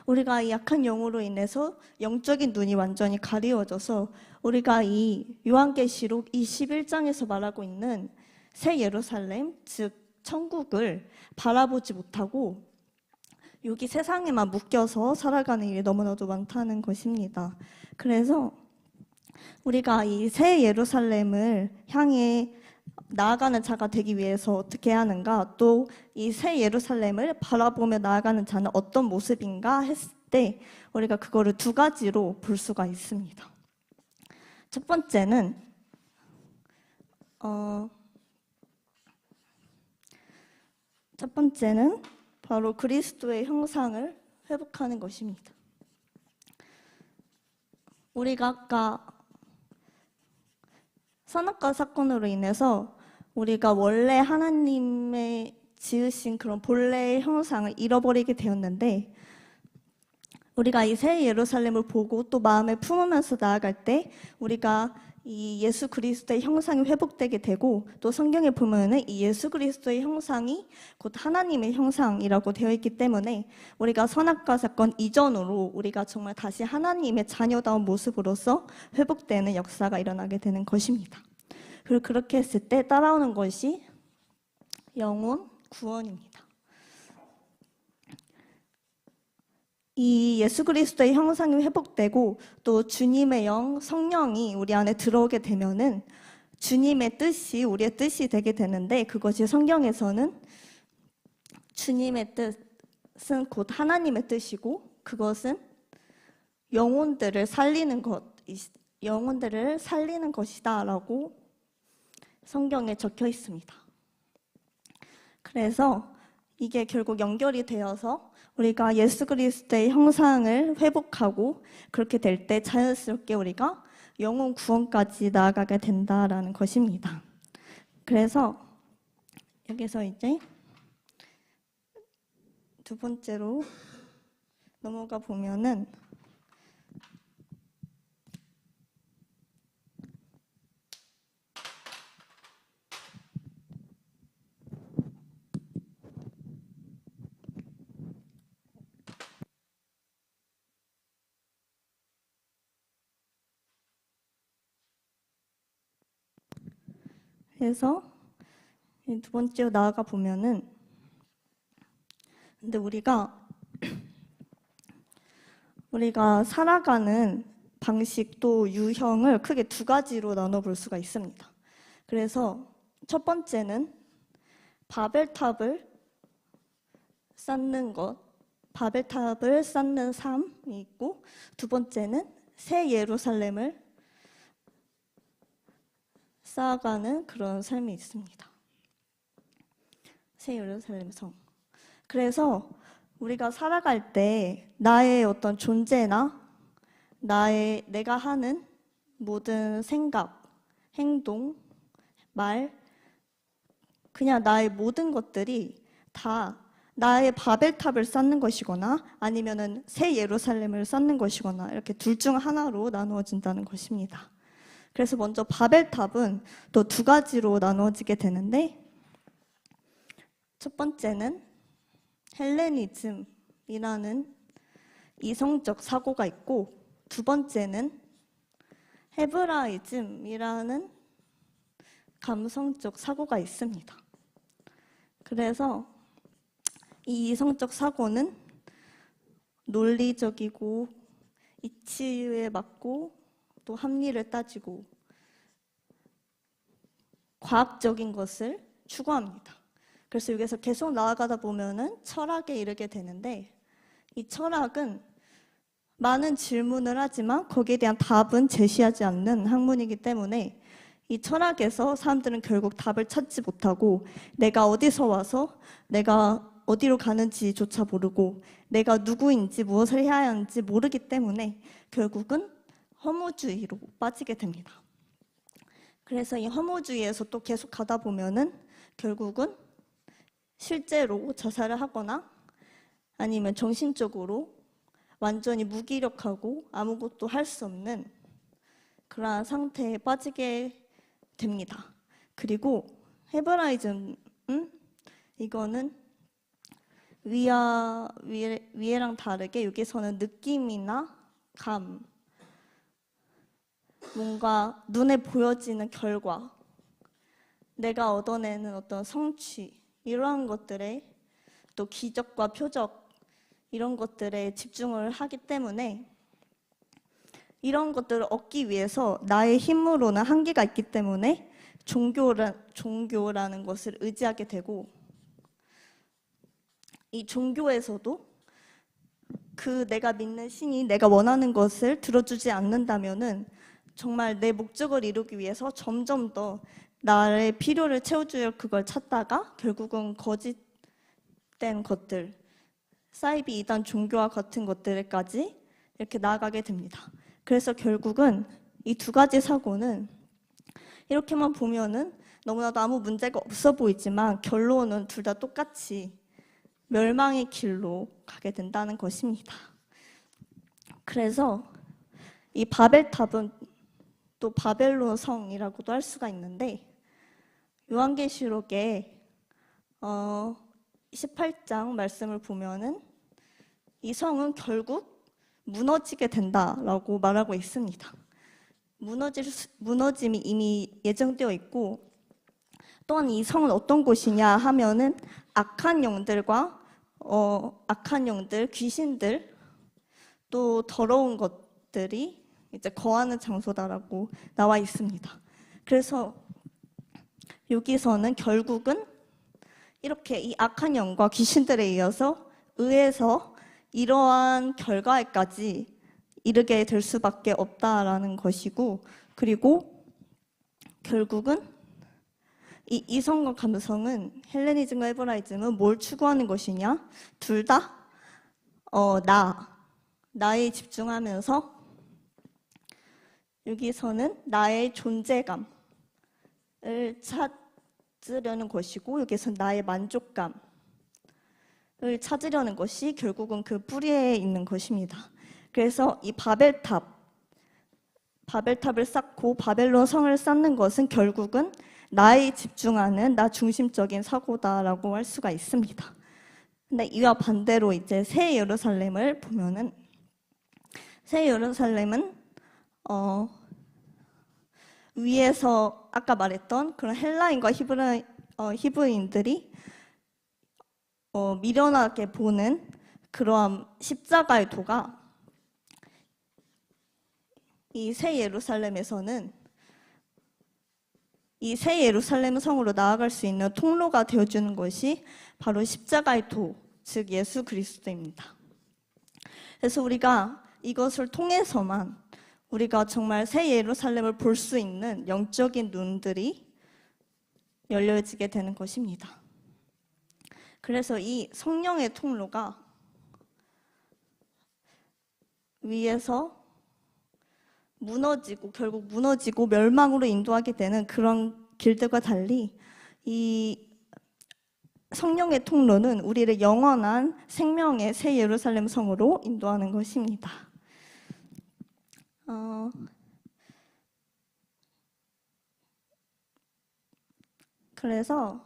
우리가 이 약한 영으로 인해서 영적인 눈이 완전히 가리워져서 우리가 이 요한계시록 21장에서 말하고 있는 새 예루살렘, 즉 천국을 바라보지 못하고 여기 세상에만 묶여서 살아가는 일이 너무나도 많다는 것입니다. 그래서 우리가 이 새 예루살렘을 향해 나아가는 자가 되기 위해서 어떻게 해야 하는가, 또 이 새 예루살렘을 바라보며 나아가는 자는 어떤 모습인가 했을 때 우리가 그거를 두 가지로 볼 수가 있습니다. 첫 번째는 바로 그리스도의 형상을 회복하는 것입니다. 우리가 아까 선악과 사건으로 인해서 우리가 원래 하나님의 지으신 그런 본래의 형상을 잃어버리게 되었는데, 우리가 이 새 예루살렘을 보고 또 마음에 품으면서 나아갈 때 우리가 이 예수 그리스도의 형상이 회복되게 되고, 또 성경에 보면은 이 예수 그리스도의 형상이 곧 하나님의 형상이라고 되어 있기 때문에 우리가 선악과 사건 이전으로 우리가 정말 다시 하나님의 자녀다운 모습으로서 회복되는 역사가 일어나게 되는 것입니다. 그리고 그렇게 했을 때 따라오는 것이 영혼 구원입니다. 이 예수 그리스도의 형상이 회복되고 또 주님의 영, 성령이 우리 안에 들어오게 되면은 주님의 뜻이 우리의 뜻이 되게 되는데, 그것이 성경에서는 주님의 뜻은 곧 하나님의 뜻이고, 그것은 영혼들을 살리는 것이다라고 성경에 적혀 있습니다. 그래서 이게 결국 연결이 되어서 우리가 예수 그리스도의 형상을 회복하고, 그렇게 될 때 자연스럽게 우리가 영혼 구원까지 나아가게 된다라는 것입니다. 그래서 여기서 이제 두 번째로 넘어가 보면은, 그래서 두 번째로 나아가 보면은, 근데 우리가 살아가는 방식도 유형을 크게 두 가지로 나눠볼 수가 있습니다. 그래서 첫 번째는 바벨탑을 쌓는 것, 바벨탑을 쌓는 삶이 있고, 두 번째는 새 예루살렘을 쌓아가는 그런 삶이 있습니다. 새 예루살렘 성. 그래서 우리가 살아갈 때 나의 어떤 존재나 내가 하는 모든 생각, 행동, 말, 그냥 나의 모든 것들이 다 나의 바벨탑을 쌓는 것이거나 아니면은 새 예루살렘을 쌓는 것이거나, 이렇게 둘 중 하나로 나누어진다는 것입니다. 그래서 먼저 바벨탑은 또 두 가지로 나누어지게 되는데, 첫 번째는 헬레니즘이라는 이성적 사고가 있고, 두 번째는 헤브라이즘이라는 감성적 사고가 있습니다. 그래서 이 이성적 사고는 논리적이고 이치에 맞고 또 합리를 따지고 과학적인 것을 추구합니다. 그래서 여기서 계속 나아가다 보면은 철학에 이르게 되는데, 이 철학은 많은 질문을 하지만 거기에 대한 답은 제시하지 않는 학문이기 때문에, 이 철학에서 사람들은 결국 답을 찾지 못하고 내가 어디서 와서 내가 어디로 가는지조차 모르고 내가 누구인지 무엇을 해야 하는지 모르기 때문에 결국은 허무주의로 빠지게 됩니다. 그래서 이 허무주의에서 또 계속 가다 보면은 결국은 실제로 자살을 하거나 아니면 정신적으로 완전히 무기력하고 아무것도 할 수 없는 그러한 상태에 빠지게 됩니다. 그리고 헤브라이즘은 이거는 위에랑 다르게 여기서는 느낌이나 감, 뭔가 눈에 보여지는 결과, 내가 얻어내는 어떤 성취, 이러한 것들에, 또 기적과 표적, 이런 것들에 집중을 하기 때문에 이런 것들을 얻기 위해서 나의 힘으로는 한계가 있기 때문에 종교라는 것을 의지하게 되고, 이 종교에서도 내가 믿는 신이 내가 원하는 것을 들어주지 않는다면은 정말 내 목적을 이루기 위해서 점점 더 나의 필요를 채워줄 그걸 찾다가 결국은 거짓된 것들, 사이비 이단 종교와 같은 것들까지 이렇게 나아가게 됩니다. 그래서 결국은 이 두 가지 사고는 이렇게만 보면은 너무나도 아무 문제가 없어 보이지만 결론은 둘 다 똑같이 멸망의 길로 가게 된다는 것입니다. 그래서 이 바벨탑은 또 바벨론 성이라고도 할 수가 있는데, 요한계시록에 18장 말씀을 보면은 이 성은 결국 무너지게 된다라고 말하고 있습니다. 무너짐이 이미 예정되어 있고, 또한 이 성은 어떤 곳이냐 하면은 악한 영들, 귀신들, 또 더러운 것들이 이제 거하는 장소다라고 나와 있습니다. 그래서 여기서는 결국은 이렇게 이 악한 영과 귀신들에 의해서 이러한 결과에까지 이르게 될 수밖에 없다라는 것이고, 그리고 결국은 이 이성과 감성은, 헬레니즘과 헤브라이즘은 뭘 추구하는 것이냐? 둘 다 나에 집중하면서 여기서는 나의 존재감을 찾으려는 것이고, 여기서는 나의 만족감을 찾으려는 것이 결국은 그 뿌리에 있는 것입니다. 그래서 이 바벨탑을 쌓고 바벨론 성을 쌓는 것은 결국은 나에 집중하는 나 중심적인 사고다라고 할 수가 있습니다. 근데 이와 반대로 이제 새 예루살렘을 보면은, 새 예루살렘은 위에서 아까 말했던 그런 헬라인과 히브리인들이 미련하게 보는 그러한 십자가의 도가 이 새 예루살렘에서는 이 새 예루살렘 성으로 나아갈 수 있는 통로가 되어주는 것이 바로 십자가의 도, 즉 예수 그리스도입니다. 그래서 우리가 이것을 통해서만 우리가 정말 새 예루살렘을 볼 수 있는 영적인 눈들이 열려지게 되는 것입니다. 그래서 이 성령의 통로가 위에서 결국 무너지고 멸망으로 인도하게 되는 그런 길들과 달리 이 성령의 통로는 우리를 영원한 생명의 새 예루살렘 성으로 인도하는 것입니다. 그래서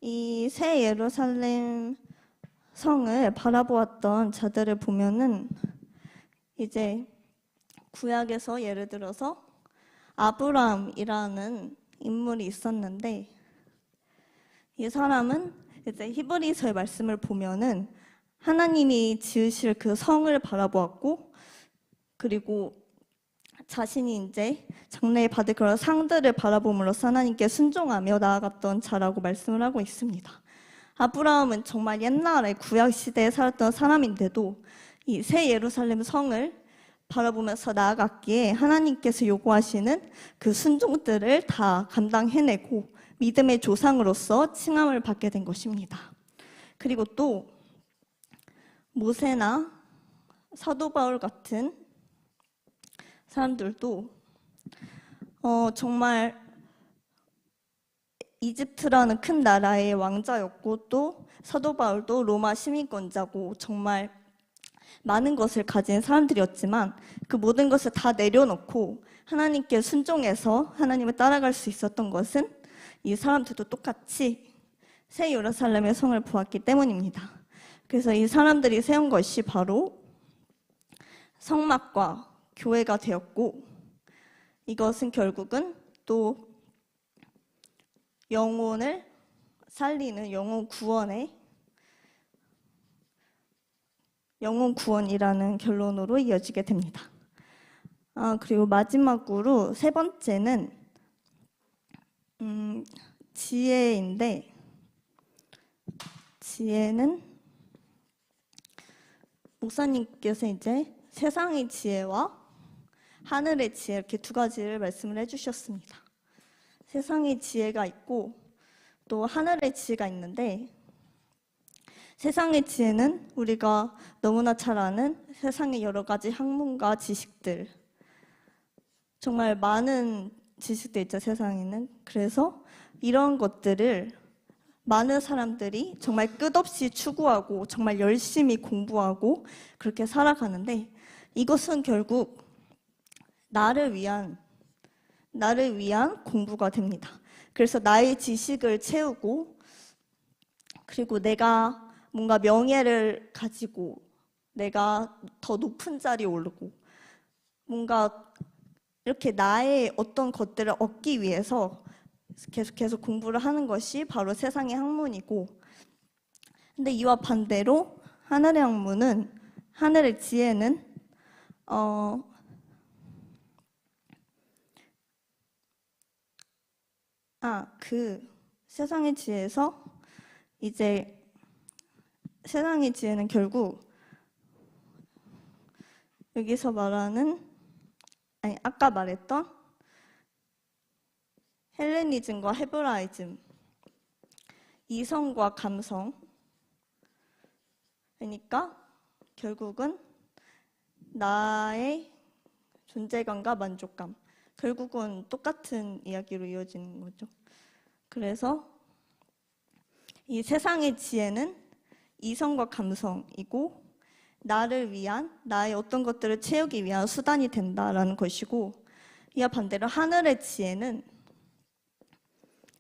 이 새 예루살렘 성을 바라보았던 자들을 보면은 이제 구약에서 예를 들어서 아브라함이라는 인물이 있었는데, 이 사람은 이제 히브리서의 말씀을 보면은 하나님이 지으실 그 성을 바라보았고, 그리고 자신이 이제 장래에 받을 그런 상들을 바라봄으로써 하나님께 순종하며 나아갔던 자라고 말씀을 하고 있습니다. 아브라함은 정말 옛날에 구약 시대에 살았던 사람인데도 이 새 예루살렘 성을 바라보면서 나아갔기에 하나님께서 요구하시는 그 순종들을 다 감당해내고 믿음의 조상으로서 칭함을 받게 된 것입니다. 그리고 또 모세나 사도 바울 같은 사람들도 정말 이집트라는 큰 나라의 왕자였고, 또 사도 바울도 로마 시민권자고 정말 많은 것을 가진 사람들이었지만 그 모든 것을 다 내려놓고 하나님께 순종해서 하나님을 따라갈 수 있었던 것은 이 사람들도 똑같이 새 예루살렘의 성을 보았기 때문입니다. 그래서 이 사람들이 세운 것이 바로 성막과 교회가 되었고, 이것은 결국은 또 영혼을 살리는 영혼 구원이라는 결론으로 이어지게 됩니다. 그리고 마지막으로 세 번째는 지혜인데, 지혜는 목사님께서 이제 세상의 지혜와 하늘의 지혜, 이렇게 두 가지를 말씀을 해주셨습니다. 세상의 지혜가 있고 또 하늘의 지혜가 있는데, 세상의 지혜는 우리가 너무나 잘 아는 세상의 여러 가지 학문과 지식들, 정말 많은 지식도 있죠, 세상에는. 그래서 이런 것들을 많은 사람들이 정말 끝없이 추구하고 정말 열심히 공부하고 그렇게 살아가는데, 이것은 결국 나를 위한 공부가 됩니다. 그래서 나의 지식을 채우고, 그리고 내가 뭔가 명예를 가지고 내가 더 높은 자리에 오르고 뭔가 이렇게 나의 어떤 것들을 얻기 위해서 계속해서 공부를 하는 것이 바로 세상의 학문이고, 근데 이와 반대로 하늘의 지혜는 그 세상의 지혜에서 이제 세상의 지혜는 결국 여기서 말하는 아까 말했던 헬레니즘과 헤브라이즘, 이성과 감성, 그러니까 결국은 나의 존재감과 만족감, 결국은 똑같은 이야기로 이어지는 거죠. 그래서 이 세상의 지혜는 이성과 감성이고 나를 위한, 나의 어떤 것들을 채우기 위한 수단이 된다라는 것이고, 이와 반대로 하늘의 지혜는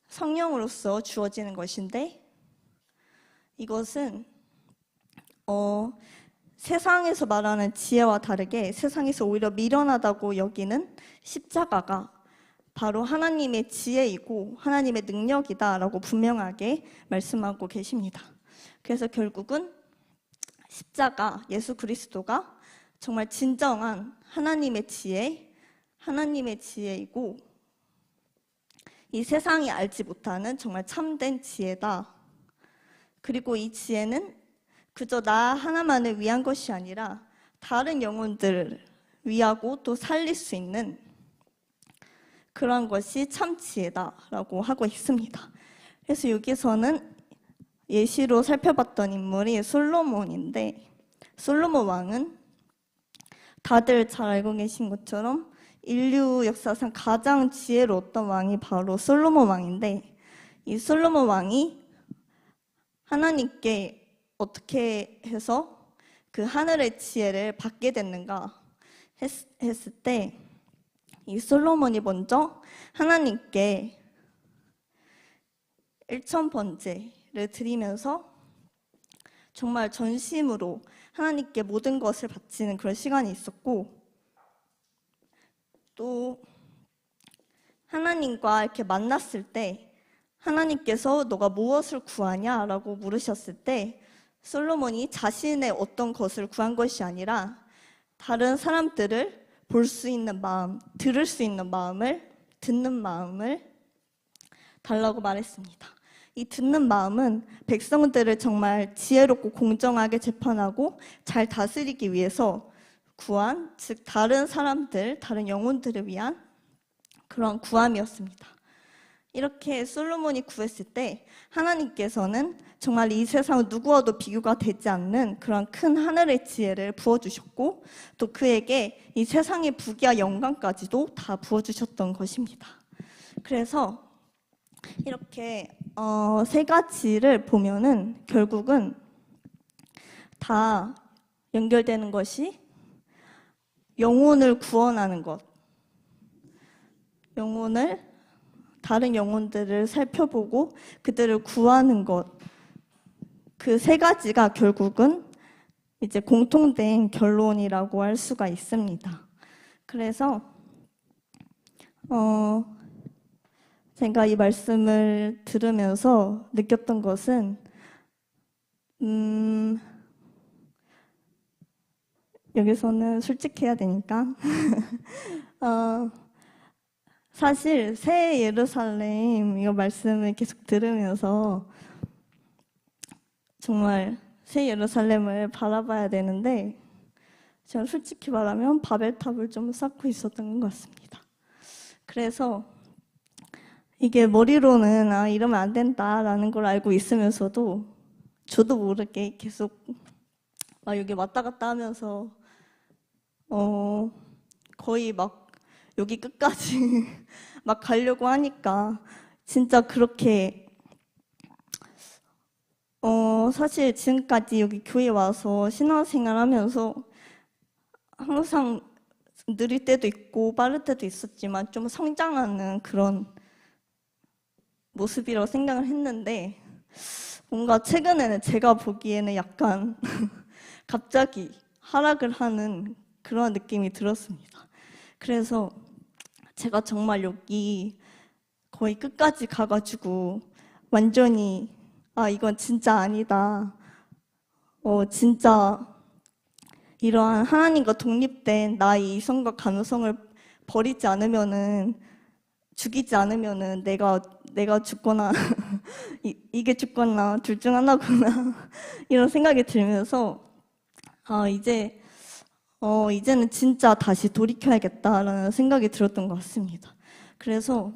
성령으로서 주어지는 것인데, 이것은 세상에서 말하는 지혜와 다르게 세상에서 오히려 미련하다고 여기는 십자가가 바로 하나님의 지혜이고 하나님의 능력이다라고 분명하게 말씀하고 계십니다. 그래서 결국은 십자가, 예수 그리스도가 정말 진정한 하나님의 지혜이고 이 세상이 알지 못하는 정말 참된 지혜다. 그리고 이 지혜는 그저 나 하나만을 위한 것이 아니라 다른 영혼들을 위하고 또 살릴 수 있는 그런 것이 참 지혜다라고 하고 있습니다. 그래서 여기서는 예시로 살펴봤던 인물이 솔로몬인데, 솔로몬 왕은 다들 잘 알고 계신 것처럼 인류 역사상 가장 지혜로웠던 왕이 바로 솔로몬 왕인데, 이 솔로몬 왕이 하나님께 어떻게 해서 그 하늘의 지혜를 받게 됐는가 했을 때, 이 솔로몬이 먼저 하나님께 1000번제를 드리면서 정말 전심으로 하나님께 모든 것을 바치는 그런 시간이 있었고, 또 하나님과 이렇게 만났을 때 하나님께서 너가 무엇을 구하냐? 라고 물으셨을 때 솔로몬이 자신의 어떤 것을 구한 것이 아니라 다른 사람들을 볼 수 있는 마음, 들을 수 있는 마음을, 듣는 마음을 달라고 말했습니다. 이 듣는 마음은 백성들을 정말 지혜롭고 공정하게 재판하고 잘 다스리기 위해서 구한, 즉 다른 사람들, 다른 영혼들을 위한 그런 구함이었습니다. 이렇게 솔로몬이 구했을 때 하나님께서는 정말 이 세상은 누구와도 비교가 되지 않는 그런 큰 하늘의 지혜를 부어주셨고, 또 그에게 이 세상의 부귀와 영광까지도 다 부어주셨던 것입니다. 그래서 이렇게 세 가지를 보면은 결국은 다 연결되는 것이 영혼을 구원하는 것, 다른 영혼들을 살펴보고 그들을 구하는 것, 그 세 가지가 결국은 이제 공통된 결론이라고 할 수가 있습니다. 그래서 제가 이 말씀을 들으면서 느꼈던 것은 여기서는 솔직해야 되니까 사실 새 예루살렘 이거 말씀을 계속 들으면서 정말 새 예루살렘을 바라봐야 되는데 제가 솔직히 말하면 바벨탑을 좀 쌓고 있었던 것 같습니다. 그래서 이게 머리로는 이러면 안 된다라는 걸 알고 있으면서도 저도 모르게 계속 막 여기 왔다 갔다 하면서 거의 막 여기 끝까지 막 가려고 하니까 진짜 그렇게 사실 지금까지 여기 교회 와서 신앙생활 하면서 항상 느릴 때도 있고 빠를 때도 있었지만 좀 성장하는 그런 모습이라고 생각을 했는데 뭔가 최근에는 제가 보기에는 약간 갑자기 하락을 하는 그런 느낌이 들었습니다. 그래서 제가 정말 여기 거의 끝까지 가가지고 완전히 이건 진짜 아니다. 진짜 이러한 하나님과 독립된 나의 이성과 감성을 버리지 않으면은, 죽이지 않으면은 내가 내가 죽거나 이게 죽거나 둘 중 하나구나 이런 생각이 들면서 이제는 진짜 다시 돌이켜야겠다라는 생각이 들었던 것 같습니다. 그래서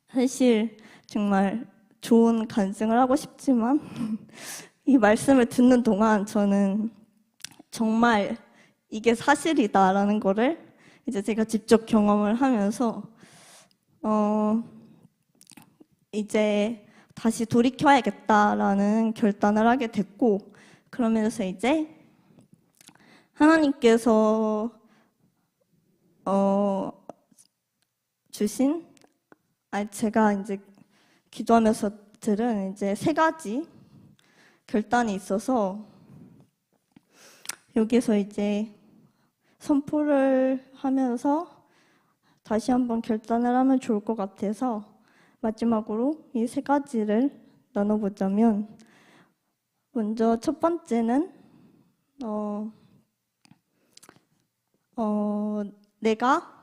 사실 정말 좋은 간증을 하고 싶지만 이 말씀을 듣는 동안 저는 정말 이게 사실이다라는 거를 이제 제가 직접 경험을 하면서 이제 다시 돌이켜야겠다라는 결단을 하게 됐고, 그러면서 이제 하나님께서 주신 제가 이제 기도하면서 들은 이제 3가지 결단이 있어서 여기서 이제 선포를 하면서 다시 한번 결단을 하면 좋을 것 같아서 마지막으로 이 3가지를 나눠보자면, 먼저 첫 번째는 내가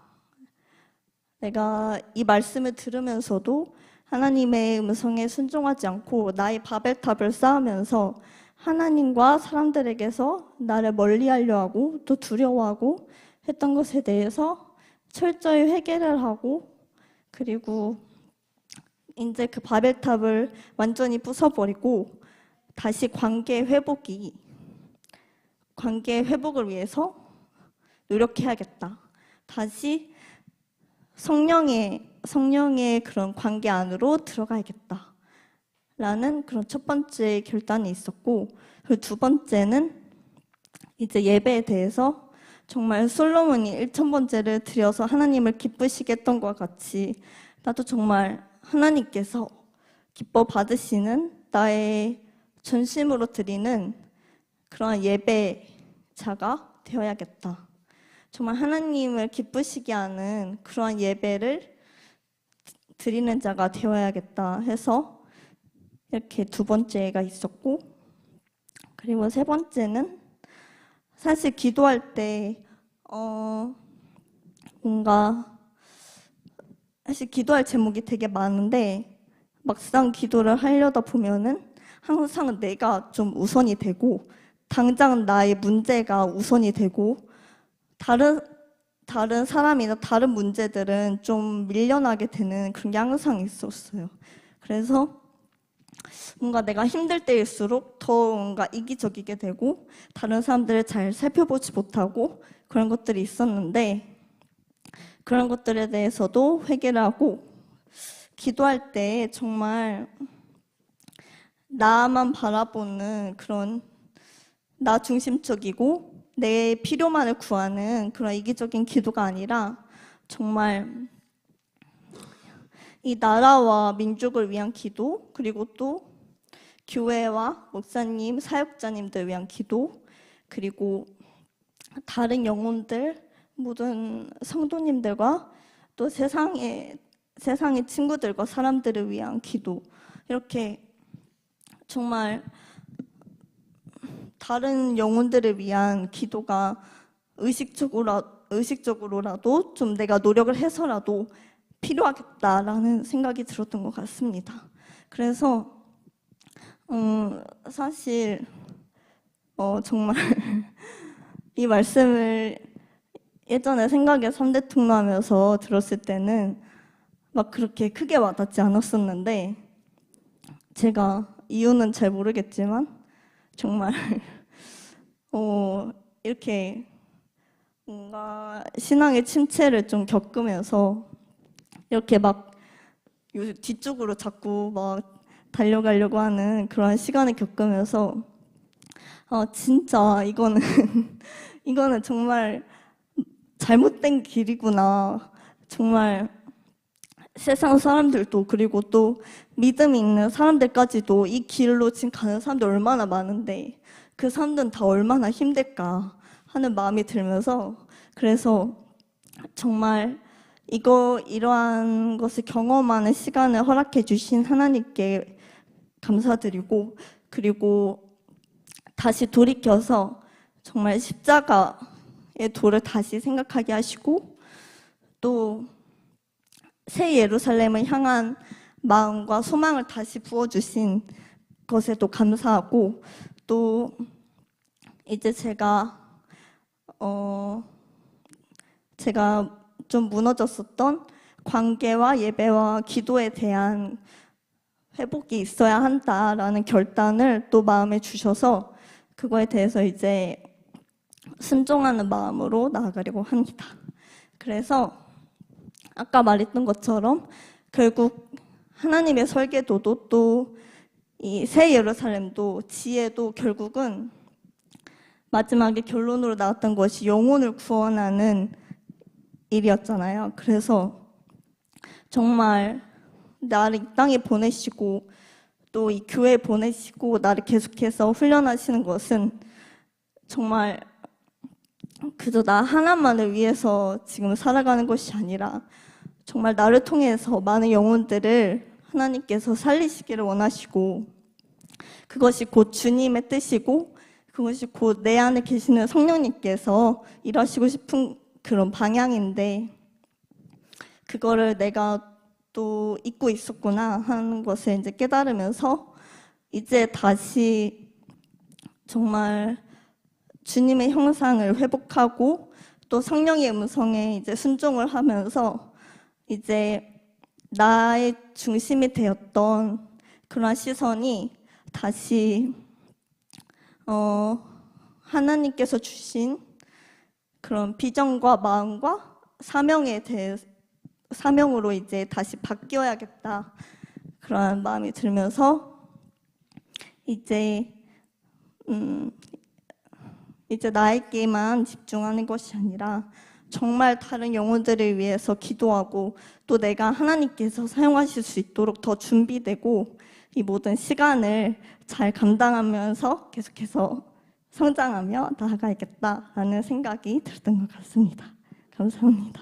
이 말씀을 들으면서도 하나님의 음성에 순종하지 않고 나의 바벨탑을 쌓으면서 하나님과 사람들에게서 나를 멀리하려 하고 또 두려워하고 했던 것에 대해서 철저히 회개를 하고, 그리고 이제 그 바벨탑을 완전히 부숴버리고 다시 관계 회복을 위해서 노력해야겠다. 다시 성령의 그런 관계 안으로 들어가야겠다. 라는 그런 첫 번째 결단이 있었고, 그 두 번째는 이제 예배에 대해서 정말 솔로몬이 1000번째를 드려서 하나님을 기쁘시게 했던 것과 같이 나도 정말 하나님께서 기뻐 받으시는 나의 전심으로 드리는 그런 예배자가 되어야겠다. 정말 하나님을 기쁘시게 하는 그러한 예배를 드리는 자가 되어야겠다 해서 이렇게 두 번째가 있었고, 그리고 세 번째는 사실 기도할 때 사실 기도할 제목이 되게 많은데 막상 기도를 하려다 보면은 항상 내가 좀 우선이 되고 당장 나의 문제가 우선이 되고 다른 사람이나 다른 문제들은 좀 밀려나게 되는 그런 게 항상 있었어요. 그래서 뭔가 내가 힘들 때일수록 더 뭔가 이기적이게 되고 다른 사람들을 잘 살펴보지 못하고 그런 것들이 있었는데, 그런 것들에 대해서도 회개를 하고 기도할 때 정말 나만 바라보는 그런 나 중심적이고 내 필요만을 구하는 그런 이기적인 기도가 아니라 정말 이 나라와 민족을 위한 기도, 그리고 또 교회와 목사님, 사역자님들 위한 기도, 그리고 다른 영혼들, 모든 성도님들과 또 세상의 친구들과 사람들을 위한 기도, 이렇게 정말 다른 영혼들을 위한 기도가 의식적으로라도 좀 내가 노력을 해서라도 필요하겠다라는 생각이 들었던 것 같습니다. 그래서 사실 정말 이 말씀을 예전에 생각의 3대 통로하면서 들었을 때는 막 그렇게 크게 와닿지 않았었는데, 제가 이유는 잘 모르겠지만 정말 이렇게 뭔가 신앙의 침체를 좀 겪으면서 이렇게 막 뒤쪽으로 자꾸 막 달려가려고 하는 그런 시간을 겪으면서 진짜 이거는 정말 잘못된 길이구나. 정말 세상 사람들도, 그리고 또 믿음이 있는 사람들까지도 이 길로 지금 가는 사람들 얼마나 많은데 그 사람들은 다 얼마나 힘들까 하는 마음이 들면서, 그래서 정말 이러한 것을 경험하는 시간을 허락해 주신 하나님께 감사드리고, 그리고 다시 돌이켜서 정말 십자가의 도를 다시 생각하게 하시고, 또 새 예루살렘을 향한 마음과 소망을 다시 부어주신 것에도 감사하고, 또 이제 제가 좀 무너졌었던 관계와 예배와 기도에 대한 회복이 있어야 한다라는 결단을 또 마음에 주셔서 그거에 대해서 이제 순종하는 마음으로 나아가려고 합니다. 그래서 아까 말했던 것처럼 결국 하나님의 설계도도 또 이 새 예루살렘도 지혜도 결국은 마지막에 결론으로 나왔던 것이 영혼을 구원하는 일이었잖아요. 그래서 정말 나를 이 땅에 보내시고 또 이 교회에 보내시고 나를 계속해서 훈련하시는 것은 정말 그저 나 하나만을 위해서 지금 살아가는 것이 아니라 정말 나를 통해서 많은 영혼들을 하나님께서 살리시기를 원하시고, 그것이 곧 주님의 뜻이고 그것이 곧 내 안에 계시는 성령님께서 일하시고 싶은 그런 방향인데, 그거를 내가 또 잊고 있었구나 하는 것을 이제 깨달으면서 이제 다시 정말 주님의 형상을 회복하고 또 성령의 음성에 이제 순종을 하면서 이제 나의 중심이 되었던 그런 시선이 다시 하나님께서 주신 그런 비전과 마음과 사명으로 이제 다시 바뀌어야겠다, 그런 마음이 들면서 이제 나에게만 집중하는 것이 아니라 정말 다른 영혼들을 위해서 기도하고 또 내가 하나님께서 사용하실 수 있도록 더 준비되고 이 모든 시간을 잘 감당하면서 계속해서 성장하며 나아가야겠다라는 생각이 들었던 것 같습니다. 감사합니다.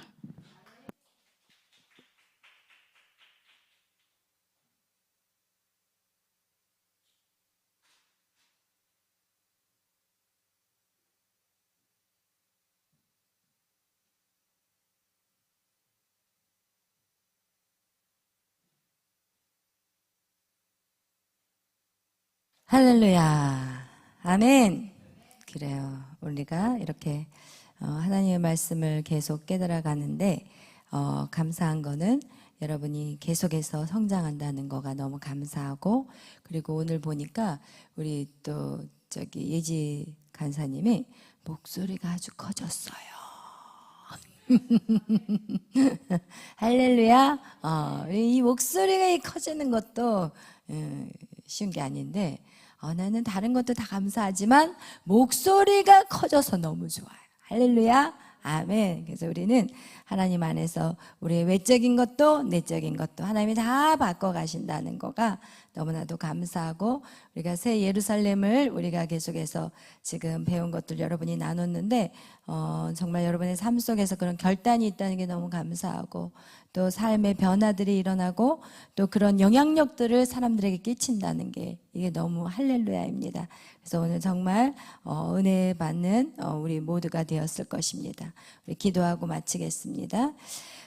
할렐루야. 아멘. 그래요. 우리가 이렇게 하나님의 말씀을 계속 깨달아 가는데 감사한 거는 여러분이 계속해서 성장한다는 거가 너무 감사하고, 그리고 오늘 보니까 우리 또 예지 간사님이 목소리가 아주 커졌어요. 할렐루야. 이 목소리가 커지는 것도 쉬운 게 아닌데, 나는 다른 것도 다 감사하지만 목소리가 커져서 너무 좋아요. 할렐루야. 아멘. 그래서 우리는 하나님 안에서 우리의 외적인 것도 내적인 것도 하나님이 다 바꿔가신다는 거가 너무나도 감사하고, 우리가 새 예루살렘을 우리가 계속해서 지금 배운 것들 여러분이 나눴는데 정말 여러분의 삶 속에서 그런 결단이 있다는 게 너무 감사하고, 또 삶의 변화들이 일어나고 또 그런 영향력들을 사람들에게 끼친다는 게 이게 너무 할렐루야입니다. 그래서 오늘 정말 은혜 받는 우리 모두가 되었을 것입니다. 우리 기도하고 마치겠습니다.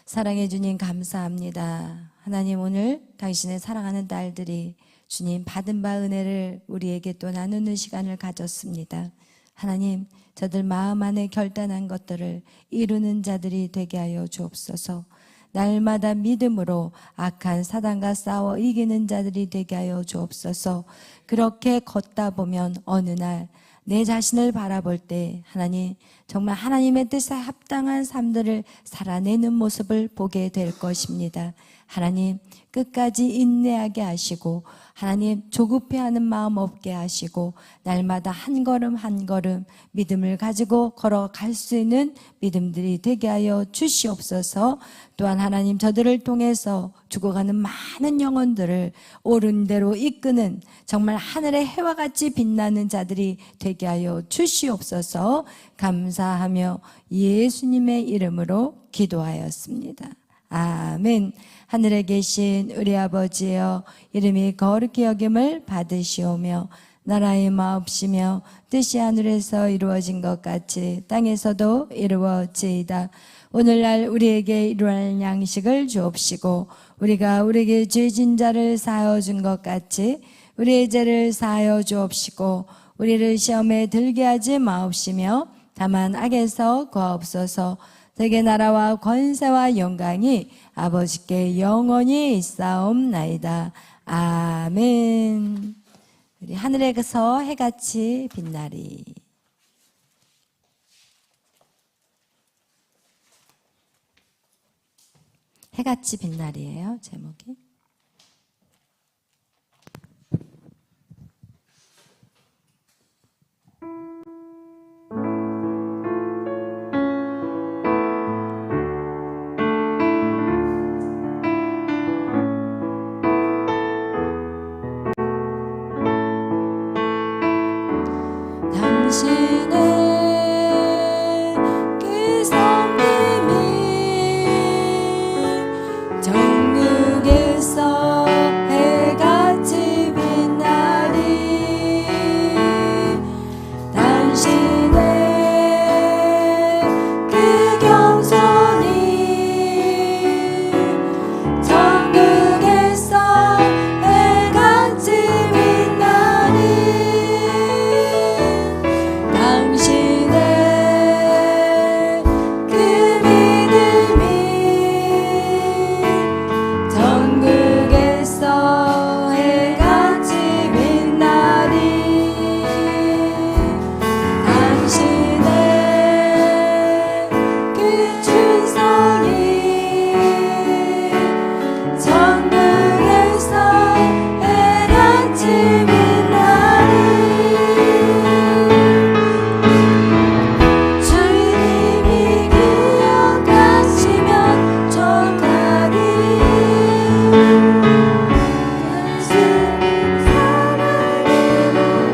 사랑해 주님 감사합니다. 하나님, 오늘 당신의 사랑하는 딸들이 주님 받은 바 은혜를 우리에게 또 나누는 시간을 가졌습니다. 하나님, 저들 마음 안에 결단한 것들을 이루는 자들이 되게 하여 주옵소서. 날마다 믿음으로 악한 사단과 싸워 이기는 자들이 되게 하여 주옵소서. 그렇게 걷다 보면 어느 날 내 자신을 바라볼 때 하나님, 정말 하나님의 뜻에 합당한 삶들을 살아내는 모습을 보게 될 것입니다. 하나님, 끝까지 인내하게 하시고 하나님, 조급해하는 마음 없게 하시고 날마다 한 걸음 한 걸음 믿음을 가지고 걸어갈 수 있는 믿음들이 되게 하여 주시옵소서. 또한 하나님, 저들을 통해서 죽어가는 많은 영혼들을 옳은 대로 이끄는 정말 하늘의 해와 같이 빛나는 자들이 되게 하여 주시옵소서. 감사하며 예수님의 이름으로 기도하였습니다. 아멘. 하늘에 계신 우리 아버지여, 이름이 거룩히 여김을 받으시오며 나라의 마옵시며 뜻이 하늘에서 이루어진 것 같이 땅에서도 이루어지이다. 오늘날 우리에게 일용할 양식을 주옵시고 우리가 우리에게 죄진 자를 사하여 준 것 같이 우리의 죄를 사하여 주옵시고 우리를 시험에 들게 하지 마옵시며 다만 악에서 구하옵소서. 대개 나라와 권세와 영광이 아버지께 영원히 있사옵나이다. 아멘. 우리 하늘에서 해같이 빛나리. 해같이 빛나리예요, 제목이. 당신의 그 성님이 전국에서 해같이 빛나리. 당신의 그 경손이 전국에서 해같이 빛나리. 당신의 그 믿음이 전국에서 해같이 빛나리. 당신의 그 충성이 전국에서 해같이 빛나리. 주님이 기억하시면 좋다니. 예수님 사랑으로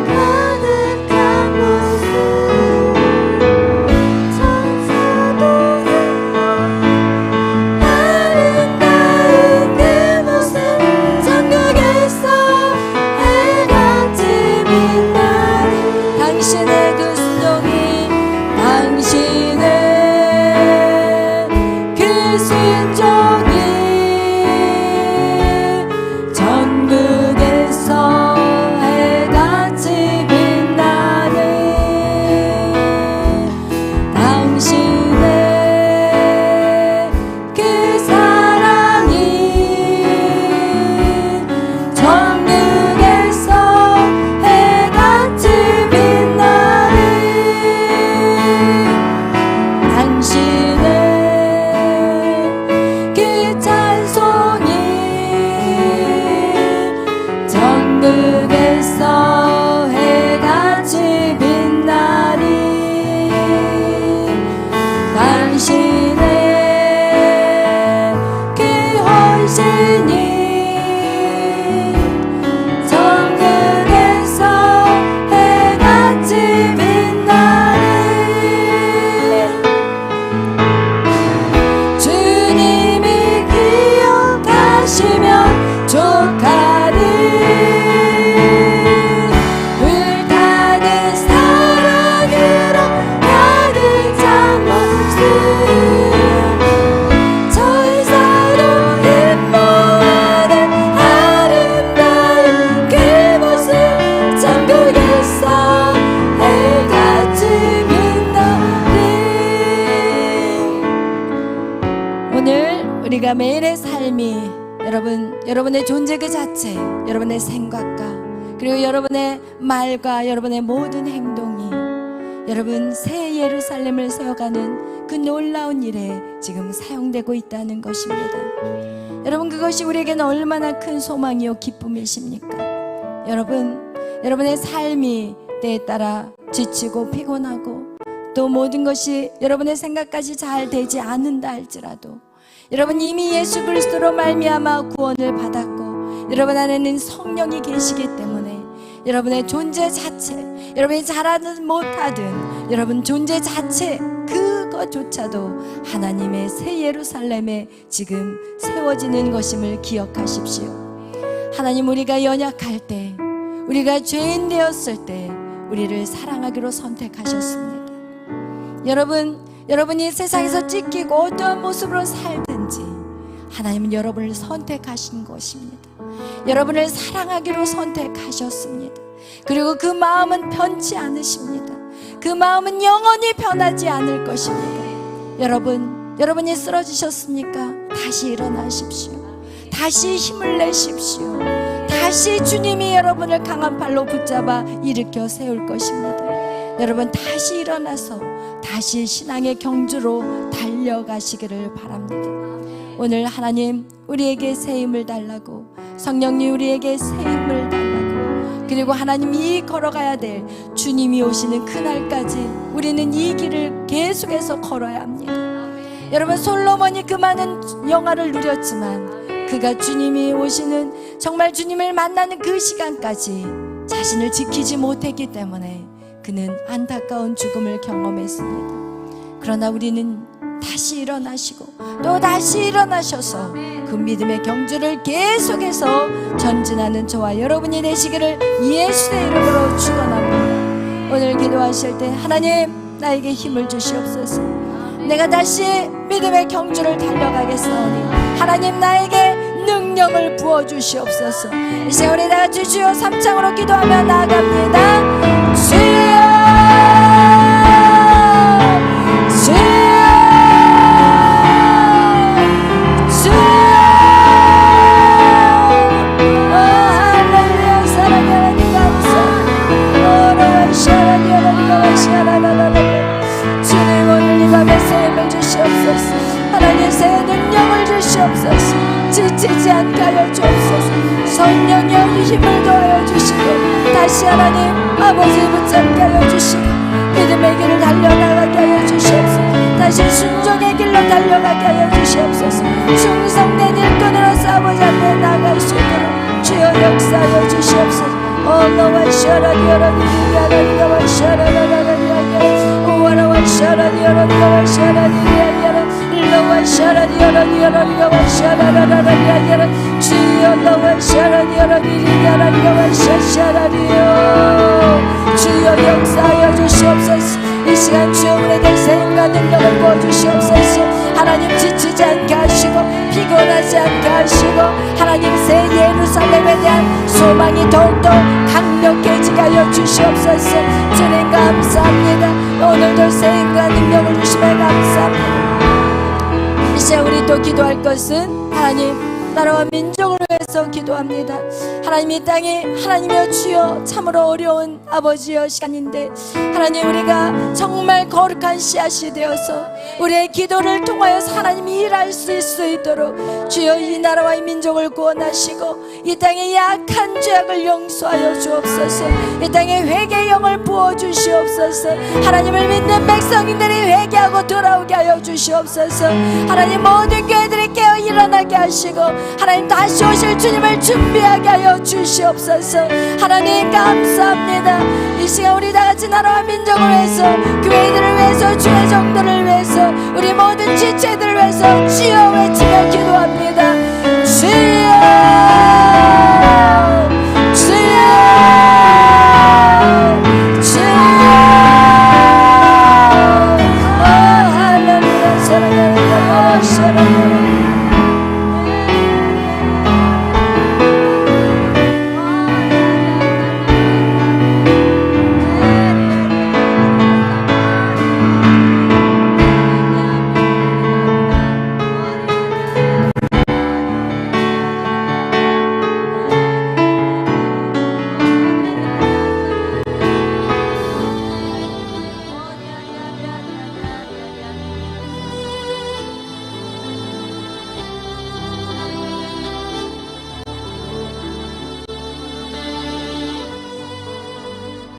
가득한 모습 천사도 아름다운 그 모습 전국에서 해같이 빛나리. 당신의 그 순종이 당신의 그 순종이 전국에서 해같이 빛나리. 당신의 그 사랑이 전국에서 해같이 빛나리. 당신의 그 찬송이 전국에서 해같이 빛나리. 당신의 그 헌신이 전국에서 해같이 빛나리. 주님이 기억하시면 좋다리. 불타는 사랑으로 가득 찬 모습 천사도 기뻐하는 아름다운 그 모습 전국에서 해같이 빛나리. 오늘 우리가 매일의 삶이 여러분의 존재 그 자체, 여러분의 생각과 그리고 여러분의 말과 여러분의 모든 행동이 여러분 새 예루살렘을 세워가는 그 놀라운 일에 지금 사용되고 있다는 것입니다. 여러분 그것이 우리에게는 얼마나 큰 소망이요 기쁨이십니까? 여러분의 삶이 때에 따라 지치고 피곤하고 또 모든 것이 여러분의 생각까지 잘 되지 않는다 할지라도 여러분 이미 예수 그리스도로 말미암아 구원을 받았고 여러분 안에는 성령이 계시기 때문에 여러분의 존재 자체, 여러분이 잘하든 못하든 여러분 존재 자체 그것조차도 하나님의 새 예루살렘에 지금 세워지는 것임을 기억하십시오. 하나님, 우리가 연약할 때, 우리가 죄인 되었을 때 우리를 사랑하기로 선택하셨습니다. 여러분이 세상에서 찢기고 어떠한 모습으로 살든지 하나님은 여러분을 선택하신 것입니다. 여러분을 사랑하기로 선택하셨습니다. 그리고 그 마음은 변치 않으십니다. 그 마음은 영원히 변하지 않을 것입니다. 여러분이 쓰러지셨습니까? 다시 일어나십시오. 다시 힘을 내십시오. 다시 주님이 여러분을 강한 팔로 붙잡아 일으켜 세울 것입니다. 여러분 다시 일어나서 다시 신앙의 경주로 달려가시기를 바랍니다. 오늘 하나님 우리에게 새 힘을 달라고, 성령님 우리에게 새 힘을 달라고, 그리고 하나님이 걸어가야 될 주님이 오시는 그날까지 우리는 이 길을 계속해서 걸어야 합니다. 여러분 솔로몬이 그 많은 영화를 누렸지만 그가 주님이 오시는, 정말 주님을 만나는 그 시간까지 자신을 지키지 못했기 때문에 그는 안타까운 죽음을 경험했습니다. 그러나 우리는 다시 일어나시고 또 다시 일어나셔서 그 믿음의 경주를 계속해서 전진하는 저와 여러분이 되시기를 예수의 이름으로 축원합니다. 오늘 기도하실 때 하나님 나에게 힘을 주시옵소서. 내가 다시 믿음의 경주를 달려가겠사오니 하나님 나에게 능력을 부어주시옵소서. 이제 우리 다같이 주여 3창으로 기도하며 나아갑니다. 주여 주님 오늘 이 밤에 새 힘을 주시옵소서. 하나님 새 능력을 주시옵소서. 지치지 않게 하여 주옵소서. 성령의 힘을 더하여 주시고 다시 하나님 아버지 붙잡게 하여 주시고 믿음의 길을 달려나가게 하여 주시옵소서. 다시 순종의 길로 달려가게 하여 주시옵소서. 충성된 일꾼으로서 아버지 앞에 나갈 수 있도록 주여 역사하여 주시옵소서. 올라와 샤라디오라니 야라니와 샤라라라라니야 오와라와 샤라디오라니와 샤라디야야라 일로와 샤라디오라니와 샤라라라라니야 주여 올라와 샤라디오라니 야라니와 샤샤라디오 주여 역사하여 주시옵소서. 이 시간 주여 우리에게 새 힘과 능력을 부어주시옵소서. 하나님 지치지 않게 하시고 피곤하지 않게 하시고 하나님 새 예루살렘에 대한 소망이 더욱더 강력해지게 하여 주시옵소서. 주님 감사합니다. 오늘도 새 힘과 능력을 주시며 감사합니다. 이제 우리 또 기도할 것은 하나님 나라와 민족을 위해서 기도합니다. 하나님 이 땅에 하나님이여 주여 참으로 어려운 아버지여 시간인데 하나님 우리가 정말 거룩한 씨앗이 되어서 우리의 기도를 통하여서 하나님이 일할 수 있도록 주여 이 나라와 이 민족을 구원하시고 이 땅의 약한 죄악을 용서하여 주옵소서. 이 땅에 회개의 영을 부어주시옵소서. 하나님을 믿는 백성들이 회개하고 돌아오게 하여 주시옵소서. 하나님 모든 교회들이 깨어 일어나게 하시고 하나님 다시 오실 주님을 준비하게 하여 주시옵소서. 하나님 감사합니다. 이 시간 우리 다같이 나라와 민족을 위해서 교회들을 위해서 주의 정도를 위해서 우리 모든 지체들을 위해서 주여 외치며 기도합니다.